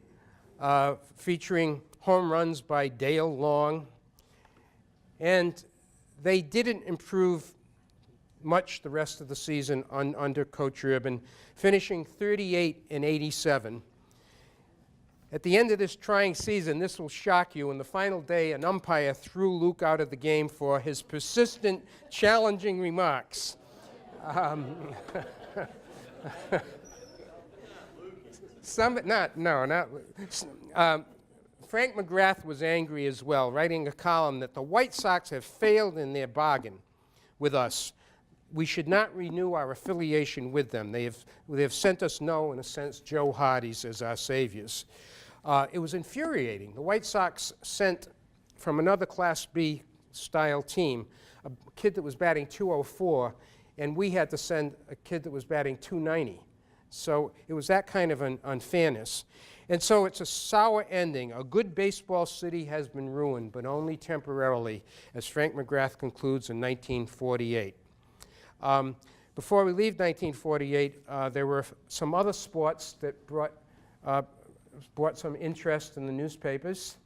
Speaker 2: featuring home runs by Dale Long. And they didn't improve much the rest of the season under Coach Urban, finishing 38-87. At the end of this trying season, this will shock you, in the final day, an umpire threw Luke out of the game for his persistent, challenging remarks. Frank McGrath was angry as well, writing a column that the White Sox have failed in their bargain with us. We should not renew our affiliation with them. They have sent us no, in a sense, Joe Hardy's as our saviors. It was infuriating. The White Sox sent from another Class B style team a kid that was batting .204, and we had to send a kid that was batting .290. So it was that kind of an unfairness. And so it's a sour ending. A good baseball city has been ruined, but only temporarily, as Frank McGrath concludes in 1948. Before we leave 1948, there were some other sports that brought some interest in the newspapers,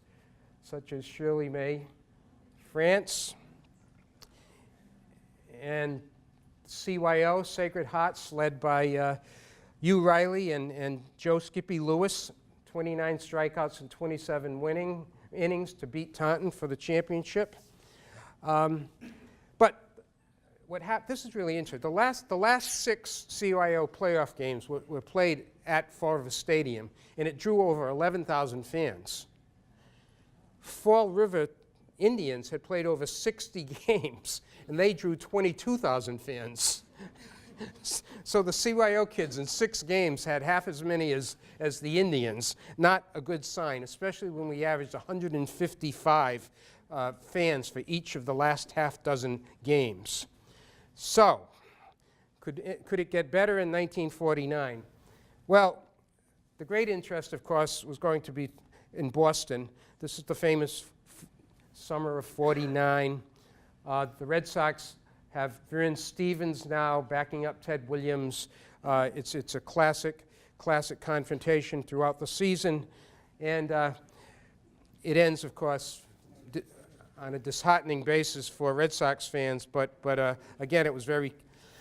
Speaker 2: such as Shirley May France, and CYO, Sacred Hearts, led by Hugh Riley and Joe Skippy Lewis, 29 strikeouts and 27 innings to beat Taunton for the championship. But what happened, this is really interesting. The last 6 CYO playoff games were played at Fall River Stadium, and it drew over 11,000 fans. Fall River Indians had played over 60 games, and they drew 22,000 fans. So the CYO kids in 6 games had half as many as the Indians. Not a good sign, especially when we averaged 155 fans for each of the last half dozen games. So, could it get better in 1949? Well, the great interest, of course, was going to be in Boston. This is the famous summer of '49. The Red Sox have Vern Stevens now backing up Ted Williams. It's a classic confrontation throughout the season, and it ends, of course, on a disheartening basis for Red Sox fans. But again, it was very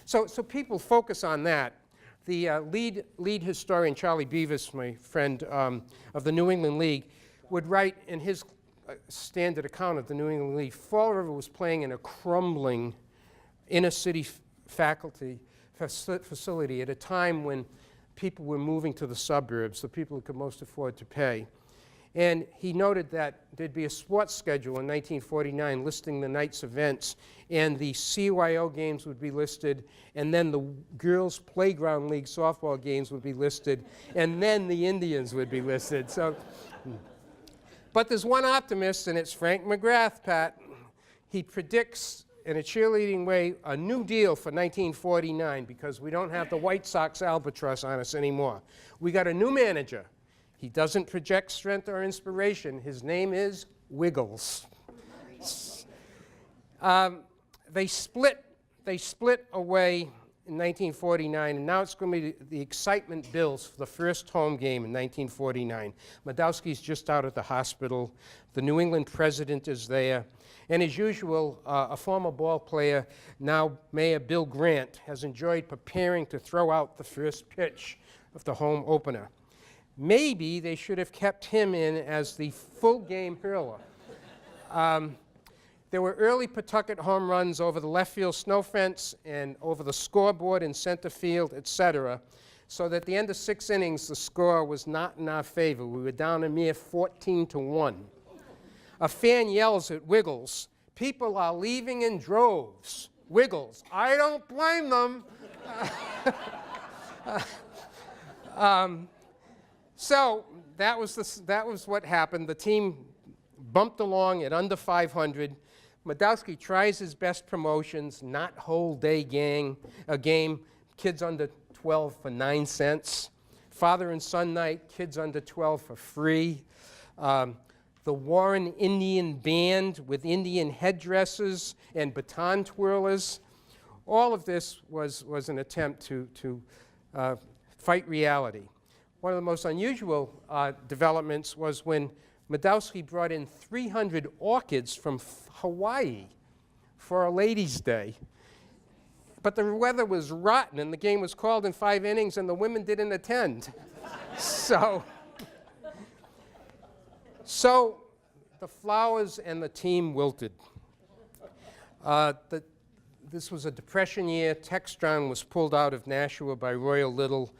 Speaker 2: so people focus on that. The lead historian, Charlie Beavis, my friend of the New England League, would write in his standard account of the New England League, Fall River was playing in a crumbling inner-city facility at a time when people were moving to the suburbs, the people who could most afford to pay. And he noted that there'd be a sports schedule in 1949 listing the night's events, and the CYO games would be listed, and then the Girls Playground League softball games would be listed, and then the Indians would be listed. So, but there's one optimist, and it's Frank McGrath, Pat. He predicts, in a cheerleading way, a new deal for 1949 because we don't have the White Sox albatross on us anymore. We got a new manager. He doesn't project strength or inspiration. His name is Wiggles. They split away in 1949, and now it's going to be the excitement builds for the first home game in 1949. Madowski's just out of the hospital. The New England president is there. And as usual, a former ball player, now Mayor Bill Grant, has enjoyed preparing to throw out the first pitch of the home opener. Maybe they should have kept him in as the full game hurler. There were early Pawtucket home runs over the left field snow fence and over the scoreboard in center field, etc., so that at the end of 6 innings, the score was not in our favor. We were down a mere 14-1. A fan yells at Wiggles, "People are leaving in droves." Wiggles, "I don't blame them." So that was what happened. The team bumped along at under 500. Madowski tries his best promotions, not whole day game, kids under 12 for 9 cents. Father and son night, kids under 12 for free. The Warren Indian Band with Indian headdresses and baton twirlers. All of this was an attempt to fight reality. One of the most unusual developments was when Madowski brought in 300 orchids from Hawaii for a ladies' day. But the weather was rotten and the game was called in 5 innings and the women didn't attend. So the flowers and the team wilted. This was a Depression year. Textron was pulled out of Nashua by Royal Little.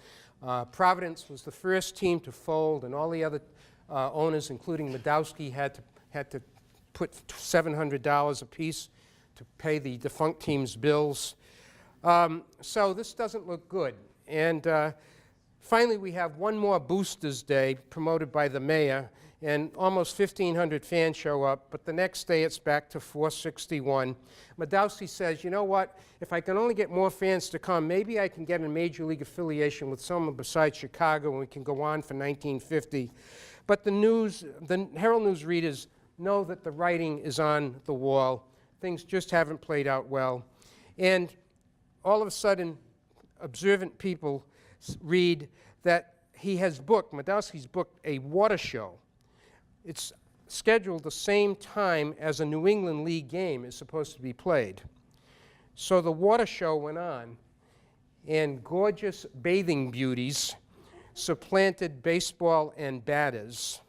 Speaker 2: Providence was the first team to fold, and all the other owners, including Madowski, had to put $700 apiece to pay the defunct team's bills. So this doesn't look good. And finally, we have one more Boosters Day promoted by the mayor, and almost 1,500 fans show up, but the next day it's back to 461. Madowski says, you know what, if I can only get more fans to come, maybe I can get a major league affiliation with someone besides Chicago and we can go on for 1950. But the Herald News readers know that the writing is on the wall. Things just haven't played out well. And all of a sudden, observant people read that Madowski's booked a water show. It's scheduled the same time as a New England League game is supposed to be played. So the water show went on, and gorgeous bathing beauties supplanted baseball and batters.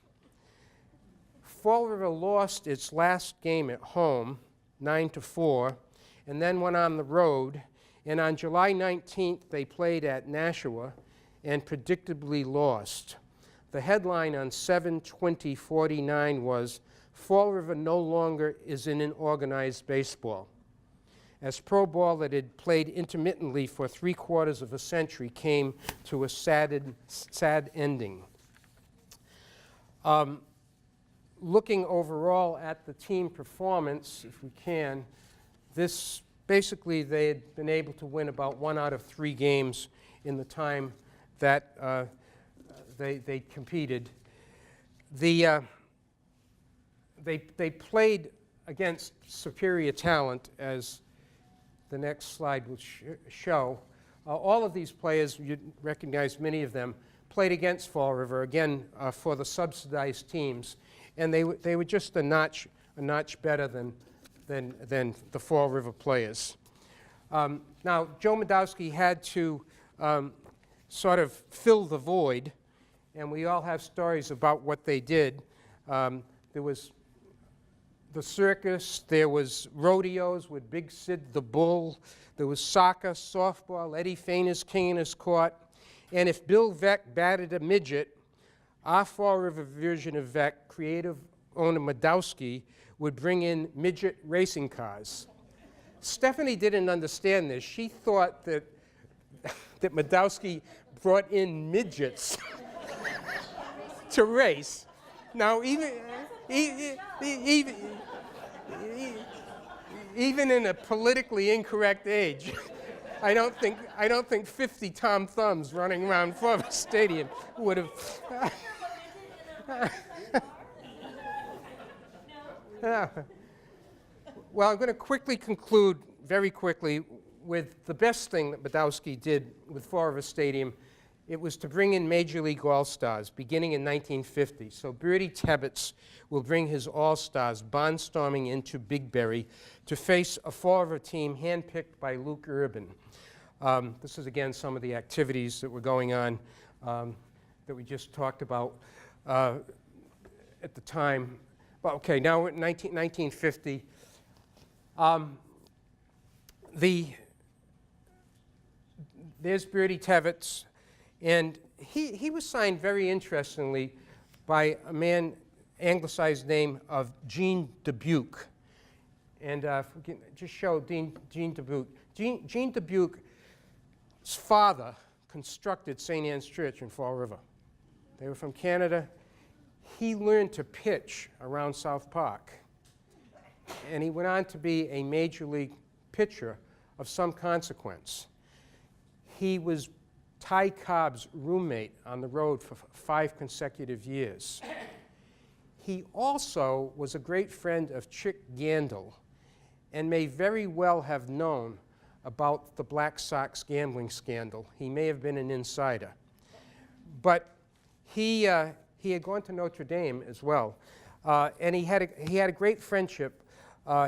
Speaker 2: Fall River lost its last game at home, 9-4, and then went on the road. And on July 19th, they played at Nashua and predictably lost. The headline on 7/20/49 was, "Fall River no longer is in an organized baseball," as pro ball that had played intermittently for 3/4 of a century came to a sad ending. Looking overall at the team performance, if we can, basically they had been able to win about 1 out of 3 games in the time that they competed. They played against superior talent, as the next slide will show. All of these players, you recognize many of them, played against Fall River, again for the subsidized teams, and they were just a notch better than the Fall River players. Now, Joe Madowski had to sort of fill the void, and we all have stories about what they did. There was the circus, there was rodeos with Big Sid the Bull, there was soccer, softball, Eddie Fainer's king in his court, and if Bill Veck batted a midget, our Fall River version of Veck, creative owner Madowski, would bring in midget racing cars. Stephanie didn't understand this. She thought that Madowski brought in midgets to race. Now, even in a politically incorrect age, I don't think 50 Tom Thumbs running around Forbes Stadium would have. Well, I'm going to quickly conclude, very quickly, with the best thing that Badowski did with Fall River Stadium, it was to bring in Major League All-Stars beginning in 1950. So Bertie Tebbetts will bring his All-Stars barnstorming into Big Berry to face a Fall River team handpicked by Luke Urban. This is, again, some of the activities that were going on that we just talked about at the time. Well, okay, now we're in 1950. There's Bertie Tebbetts, and he was signed very interestingly by a man, anglicized name of Gene Dubuque. And if we can just show Gene Dubuque. Gene Dubuque's father constructed St. Anne's Church in Fall River. They were from Canada. He learned to pitch around South Park. And he went on to be a major league pitcher of some consequence. He was Ty Cobb's roommate on the road for 5 consecutive years. He also was a great friend of Chick Gandil and may very well have known about the Black Sox gambling scandal. He may have been an insider. But he had gone to Notre Dame as well, and he had a great friendship.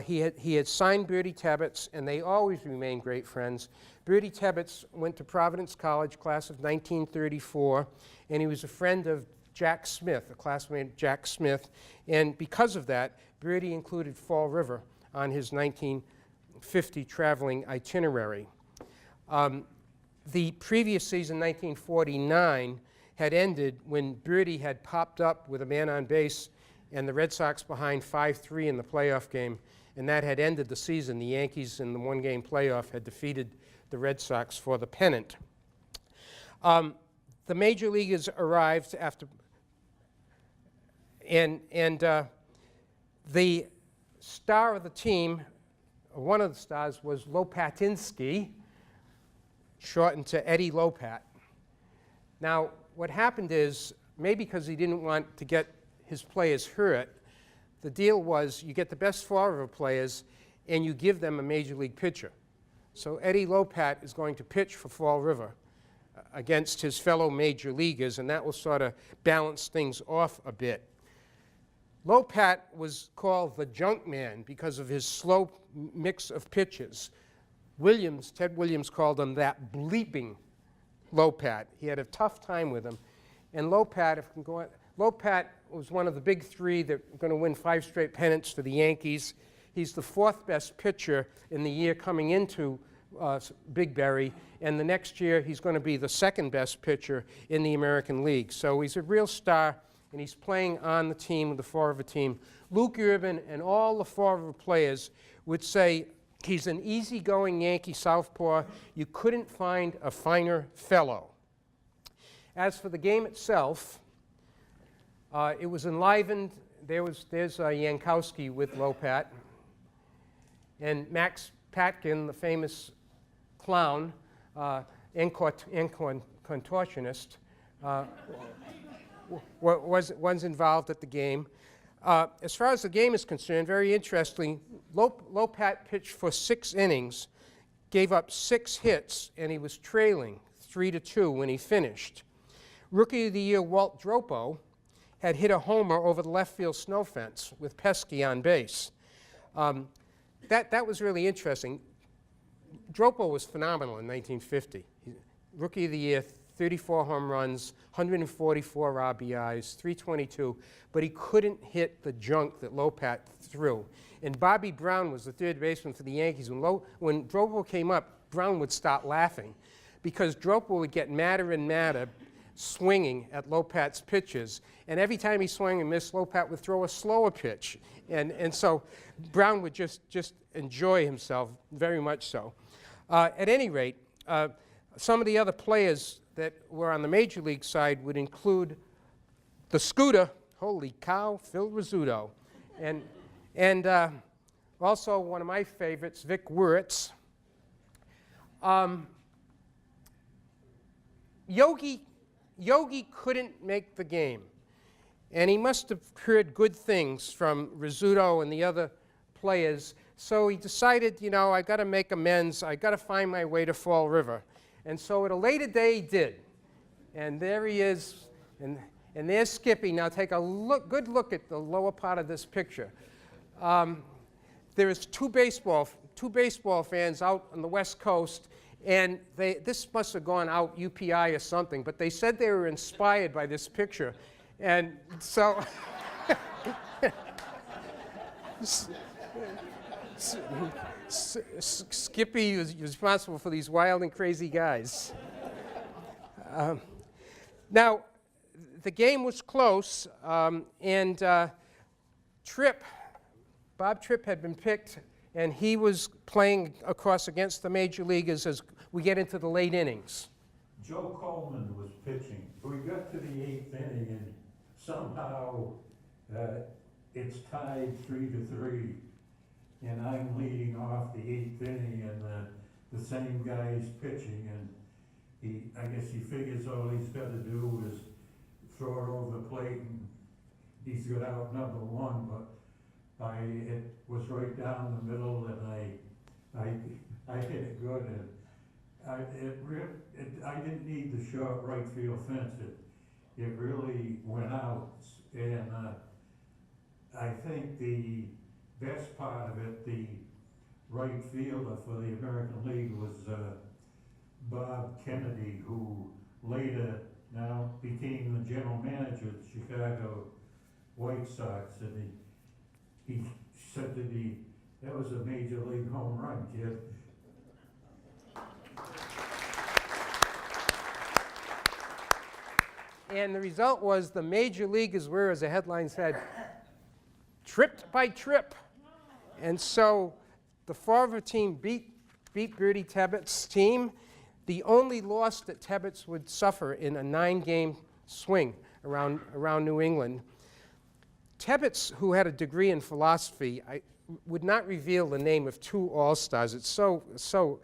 Speaker 2: He had signed Bertie Tebbetts, and they always remained great friends. Bertie Tebbetts went to Providence College, class of 1934, and he was a friend of Jack Smith, a classmate of Jack Smith, and because of that, Bertie included Fall River on his 1950 traveling itinerary. The previous season, 1949, had ended when Bertie had popped up with a man on base and the Red Sox behind 5-3 in the playoff game, and that had ended the season. The Yankees in the one-game playoff had defeated the Red Sox for the pennant. The major leaguers arrived after, and the star of the team, one of the stars, was Lopatinsky, shortened to Eddie Lopat. Now, what happened is, maybe because he didn't want to get his players hurt, the deal was you get the best Fall River players and you give them a major league pitcher. So Eddie Lopat is going to pitch for Fall River against his fellow major leaguers, and that will sort of balance things off a bit. Lopat was called the junk man because of his slow mix of pitches. Ted Williams called him that bleeping Lopat. He had a tough time with him. And Lopat, if we can go on, Lopat was one of the big 3 that were going to win 5 straight pennants for the Yankees. He's the 4th best pitcher in the year coming into Big Berry, and the next year he's going to be the 2nd best pitcher in the American League. So he's a real star, and he's playing on the team, the Fall River team. Luke Urban and all the Fall River players would say he's an easygoing Yankee southpaw. You couldn't find a finer fellow. As for the game itself, it was enlivened. There's Yankowski with Lopat. And Max Patkin, the famous clown and contortionist, was involved at the game. As far as the game is concerned, very interesting, Lopat pitched for 6 innings, gave up 6 hits, and he was trailing 3-2 when he finished. Rookie of the Year Walt Dropo had hit a homer over the left field snow fence with Pesky on base. That was really interesting. Dropo was phenomenal in 1950. Rookie of the Year, 34 home runs, 144 RBIs, 322, but he couldn't hit the junk that Lopat threw. And Bobby Brown was the 3rd baseman for the Yankees. When Dropo came up, Brown would start laughing because Dropo would get madder and madder swinging at Lopat's pitches, and every time he swung and missed, Lopat would throw a slower pitch, and so Brown would just enjoy himself very much so. At any rate, some of the other players that were on the major league side would include the Scooter, holy cow, Phil Rizzuto, and also one of my favorites, Vic Wuritz. Yogi couldn't make the game, and he must have heard good things from Rizzuto and the other players, So he decided, you know, I got to make amends. I got to find my way to Fall River. And so at a later day, he did. And there he is, and there's Skippy. Now take a good look at the lower part of this picture. There is two baseball fans out on the West Coast, and this must have gone out UPI or something, but they said they were inspired by this picture. And so Skippy was responsible for these wild and crazy guys. Now, the game was close, and Tripp, Bob Tripp had been picked, and he was playing across against the major leaguers as we get into the late innings.
Speaker 4: Joe Coleman was pitching. We got to the 8th inning, and somehow it's tied 3-3, and I'm leading off the 8th inning, and the same guy's pitching, and I guess he figures all he's got to do is throw it over the plate, and he's got out number 1, but it was right down the middle, and I hit it good, and I didn't need the short right field fence. It really went out, and I think the best part of it, the right fielder for the American League was Bob Kennedy, who later now became the general manager of the Chicago White Sox, and he said to me, "That was a major league home run, kid."
Speaker 2: And the result was the major leaguers were, as the headline said, tripped by Tripp. And so the Fall River team beat Bertie Tebbett's team, the only loss that Tebbett's would suffer in a 9-game swing around New England. Tebbett's, who had a degree in philosophy, would not reveal the name of 2 All-Stars. It's so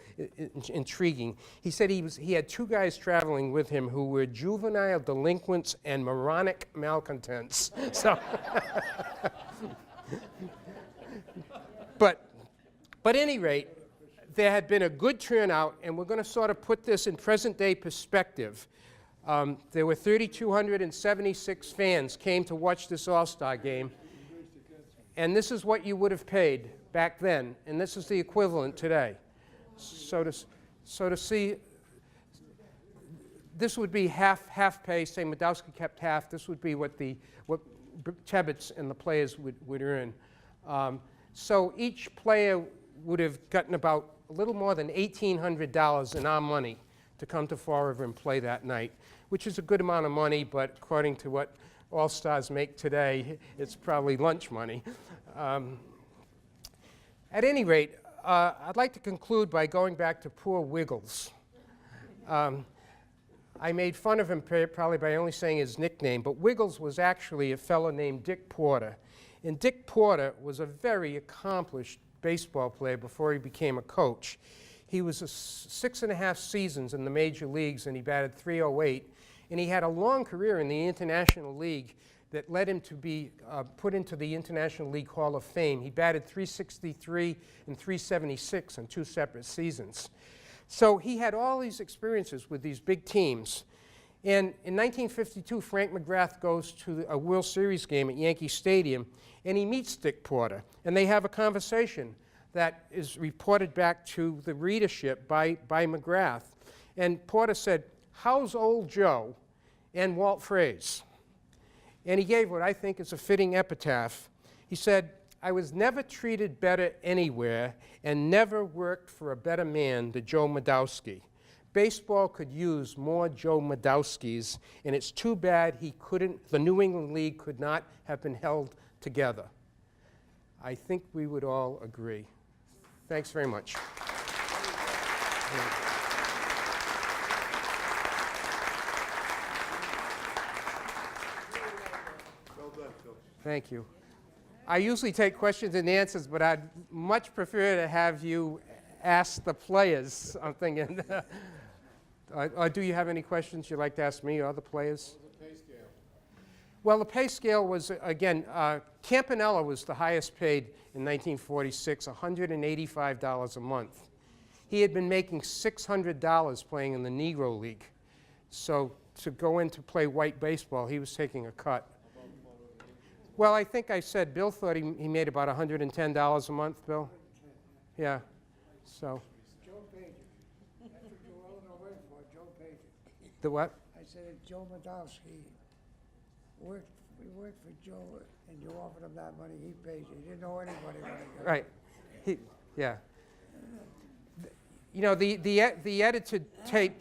Speaker 2: intriguing. He said he had 2 guys traveling with him who were juvenile delinquents and moronic malcontents. So, but at any rate, there had been a good turnout, and we're going to sort of put this in present-day perspective. There were 3,276 fans came to watch this All-Star game, and this is what you would have paid back then, and this is the equivalent today. So to see, this would be half pay. Say Madowski kept half. This would be what Tebbett's and the players would earn. So each player would have gotten about a little more than $1,800 in our money to come to Fall River and play that night, which is a good amount of money, but according to what All-Stars make today, it's probably lunch money. At any rate, I'd like to conclude by going back to poor Wiggles. I made fun of him probably by only saying his nickname, but Wiggles was actually a fellow named Dick Porter. And Dick Porter was a very accomplished baseball player before he became a coach. He was 6.5 seasons in the major leagues, and he batted .308. And he had a long career in the International League that led him to be put into the International League Hall of Fame. He batted .363 and .376 in 2 separate seasons. So he had all these experiences with these big teams. And in 1952, Frank McGrath goes to a World Series game at Yankee Stadium, and he meets Dick Porter. And they have a conversation that is reported back to the readership by McGrath. And Porter said, "How's old Joe and Walt Fraze?" And he gave what I think is a fitting epitaph. He said, "I was never treated better anywhere and never worked for a better man than Joe Madowski. Baseball could use more Joe Madowskis, and it's too bad the New England League could not have been held together." I think we would all agree. Thanks very much. Thank you. I usually take questions and answers, but I'd much prefer to have you ask the players something. And or do you have any questions you'd like to ask me or the players?
Speaker 6: What was the pay scale?
Speaker 2: Well, the pay scale was, again, Campanella was the highest paid in 1946, $185 a month. He had been making $600 playing in the Negro League. So to go in to play white baseball, he was taking a cut. Well, I think I said Bill thought he made about $110 a month, Bill? Yeah, so.
Speaker 6: Joe Pager. That's what Joe Eleanor waiting for, Joe Pager.
Speaker 2: The what?
Speaker 6: I said if Joe Madowski we worked for Joe and you offered him that money, he pays you. He didn't know anybody when he got
Speaker 2: Right. Yeah. You know, the edited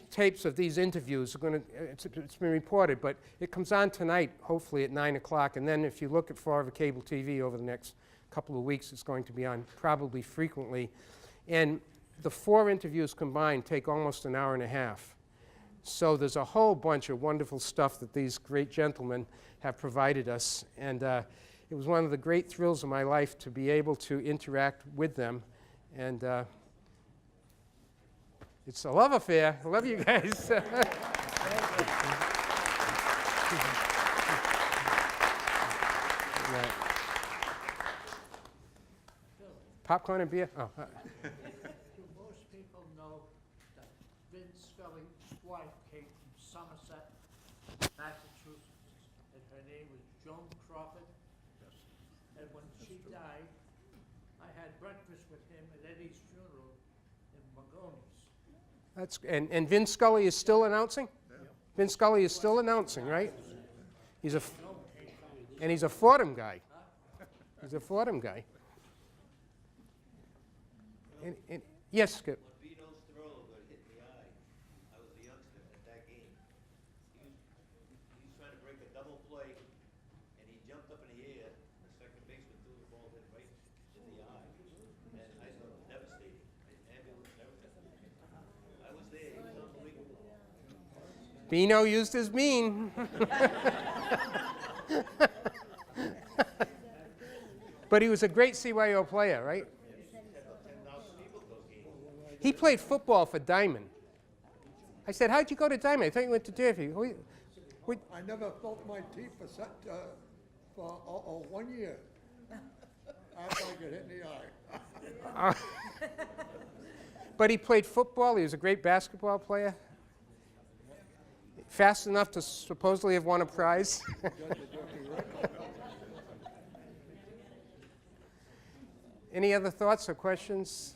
Speaker 2: tapes of these interviews are going to, it's been reported, but it comes on tonight, hopefully at 9 o'clock, and then if you look at Fall River Cable TV over the next couple of weeks, it's going to be on probably frequently. And the 4 interviews combined take almost an hour and a half. So there's a whole bunch of wonderful stuff that these great gentlemen have provided us, and it was one of the great thrills of my life to be able to interact with them, and it's a love affair. I love you guys. Right. Popcorn and beer? Oh.
Speaker 7: Do most people know that Vin Scully's wife came from Somerset, Massachusetts, and her name was Joan Crawford? And when she died, I had breakfast with him at Eddie's funeral in Magoni's.
Speaker 2: And Vin Scully is still announcing? Yeah. Vin Scully is still announcing, right? And he's a Fordham guy. He's a Fordham guy. Yes, Skip.
Speaker 8: When BINO STROLLO got hit in the eye, I was a youngster at that game. He was trying to break a double play, and he jumped up in the air. The second baseman threw the ball hit right in the eye. And I thought it was devastating. Ambulance, everything. I was there. It was unbelievable.
Speaker 2: BINO used his mean. But he was a great CYO player, right? He played football for Diamond. I said, how'd you go to Diamond? I thought you went to Deerfield.
Speaker 3: I never felt my teeth for 1 year after I got hit in the eye.
Speaker 2: But he played football. He was a great basketball player. Fast enough to supposedly have won a prize. Any other thoughts or questions?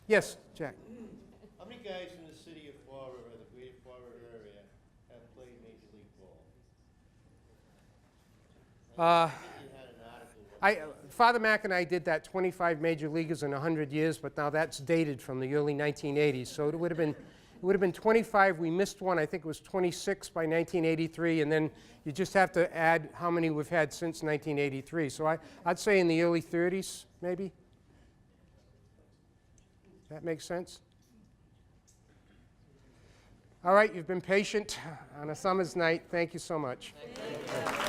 Speaker 2: Yes, Jack.
Speaker 8: How many guys in the city of Fall River, the greater Fall River area, have played Major League Ball? You had an article.
Speaker 2: Father Mac and I did that 25 major leaguers in 100 years, but now that's dated from the early 1980s. So it would have been 25. We missed one. I think it was 26 by 1983, and then you just have to add how many we've had since 1983. So I'd say in the early 30s, maybe. That makes sense? All right, you've been patient on a summer's night. Thank you so much. Thank you.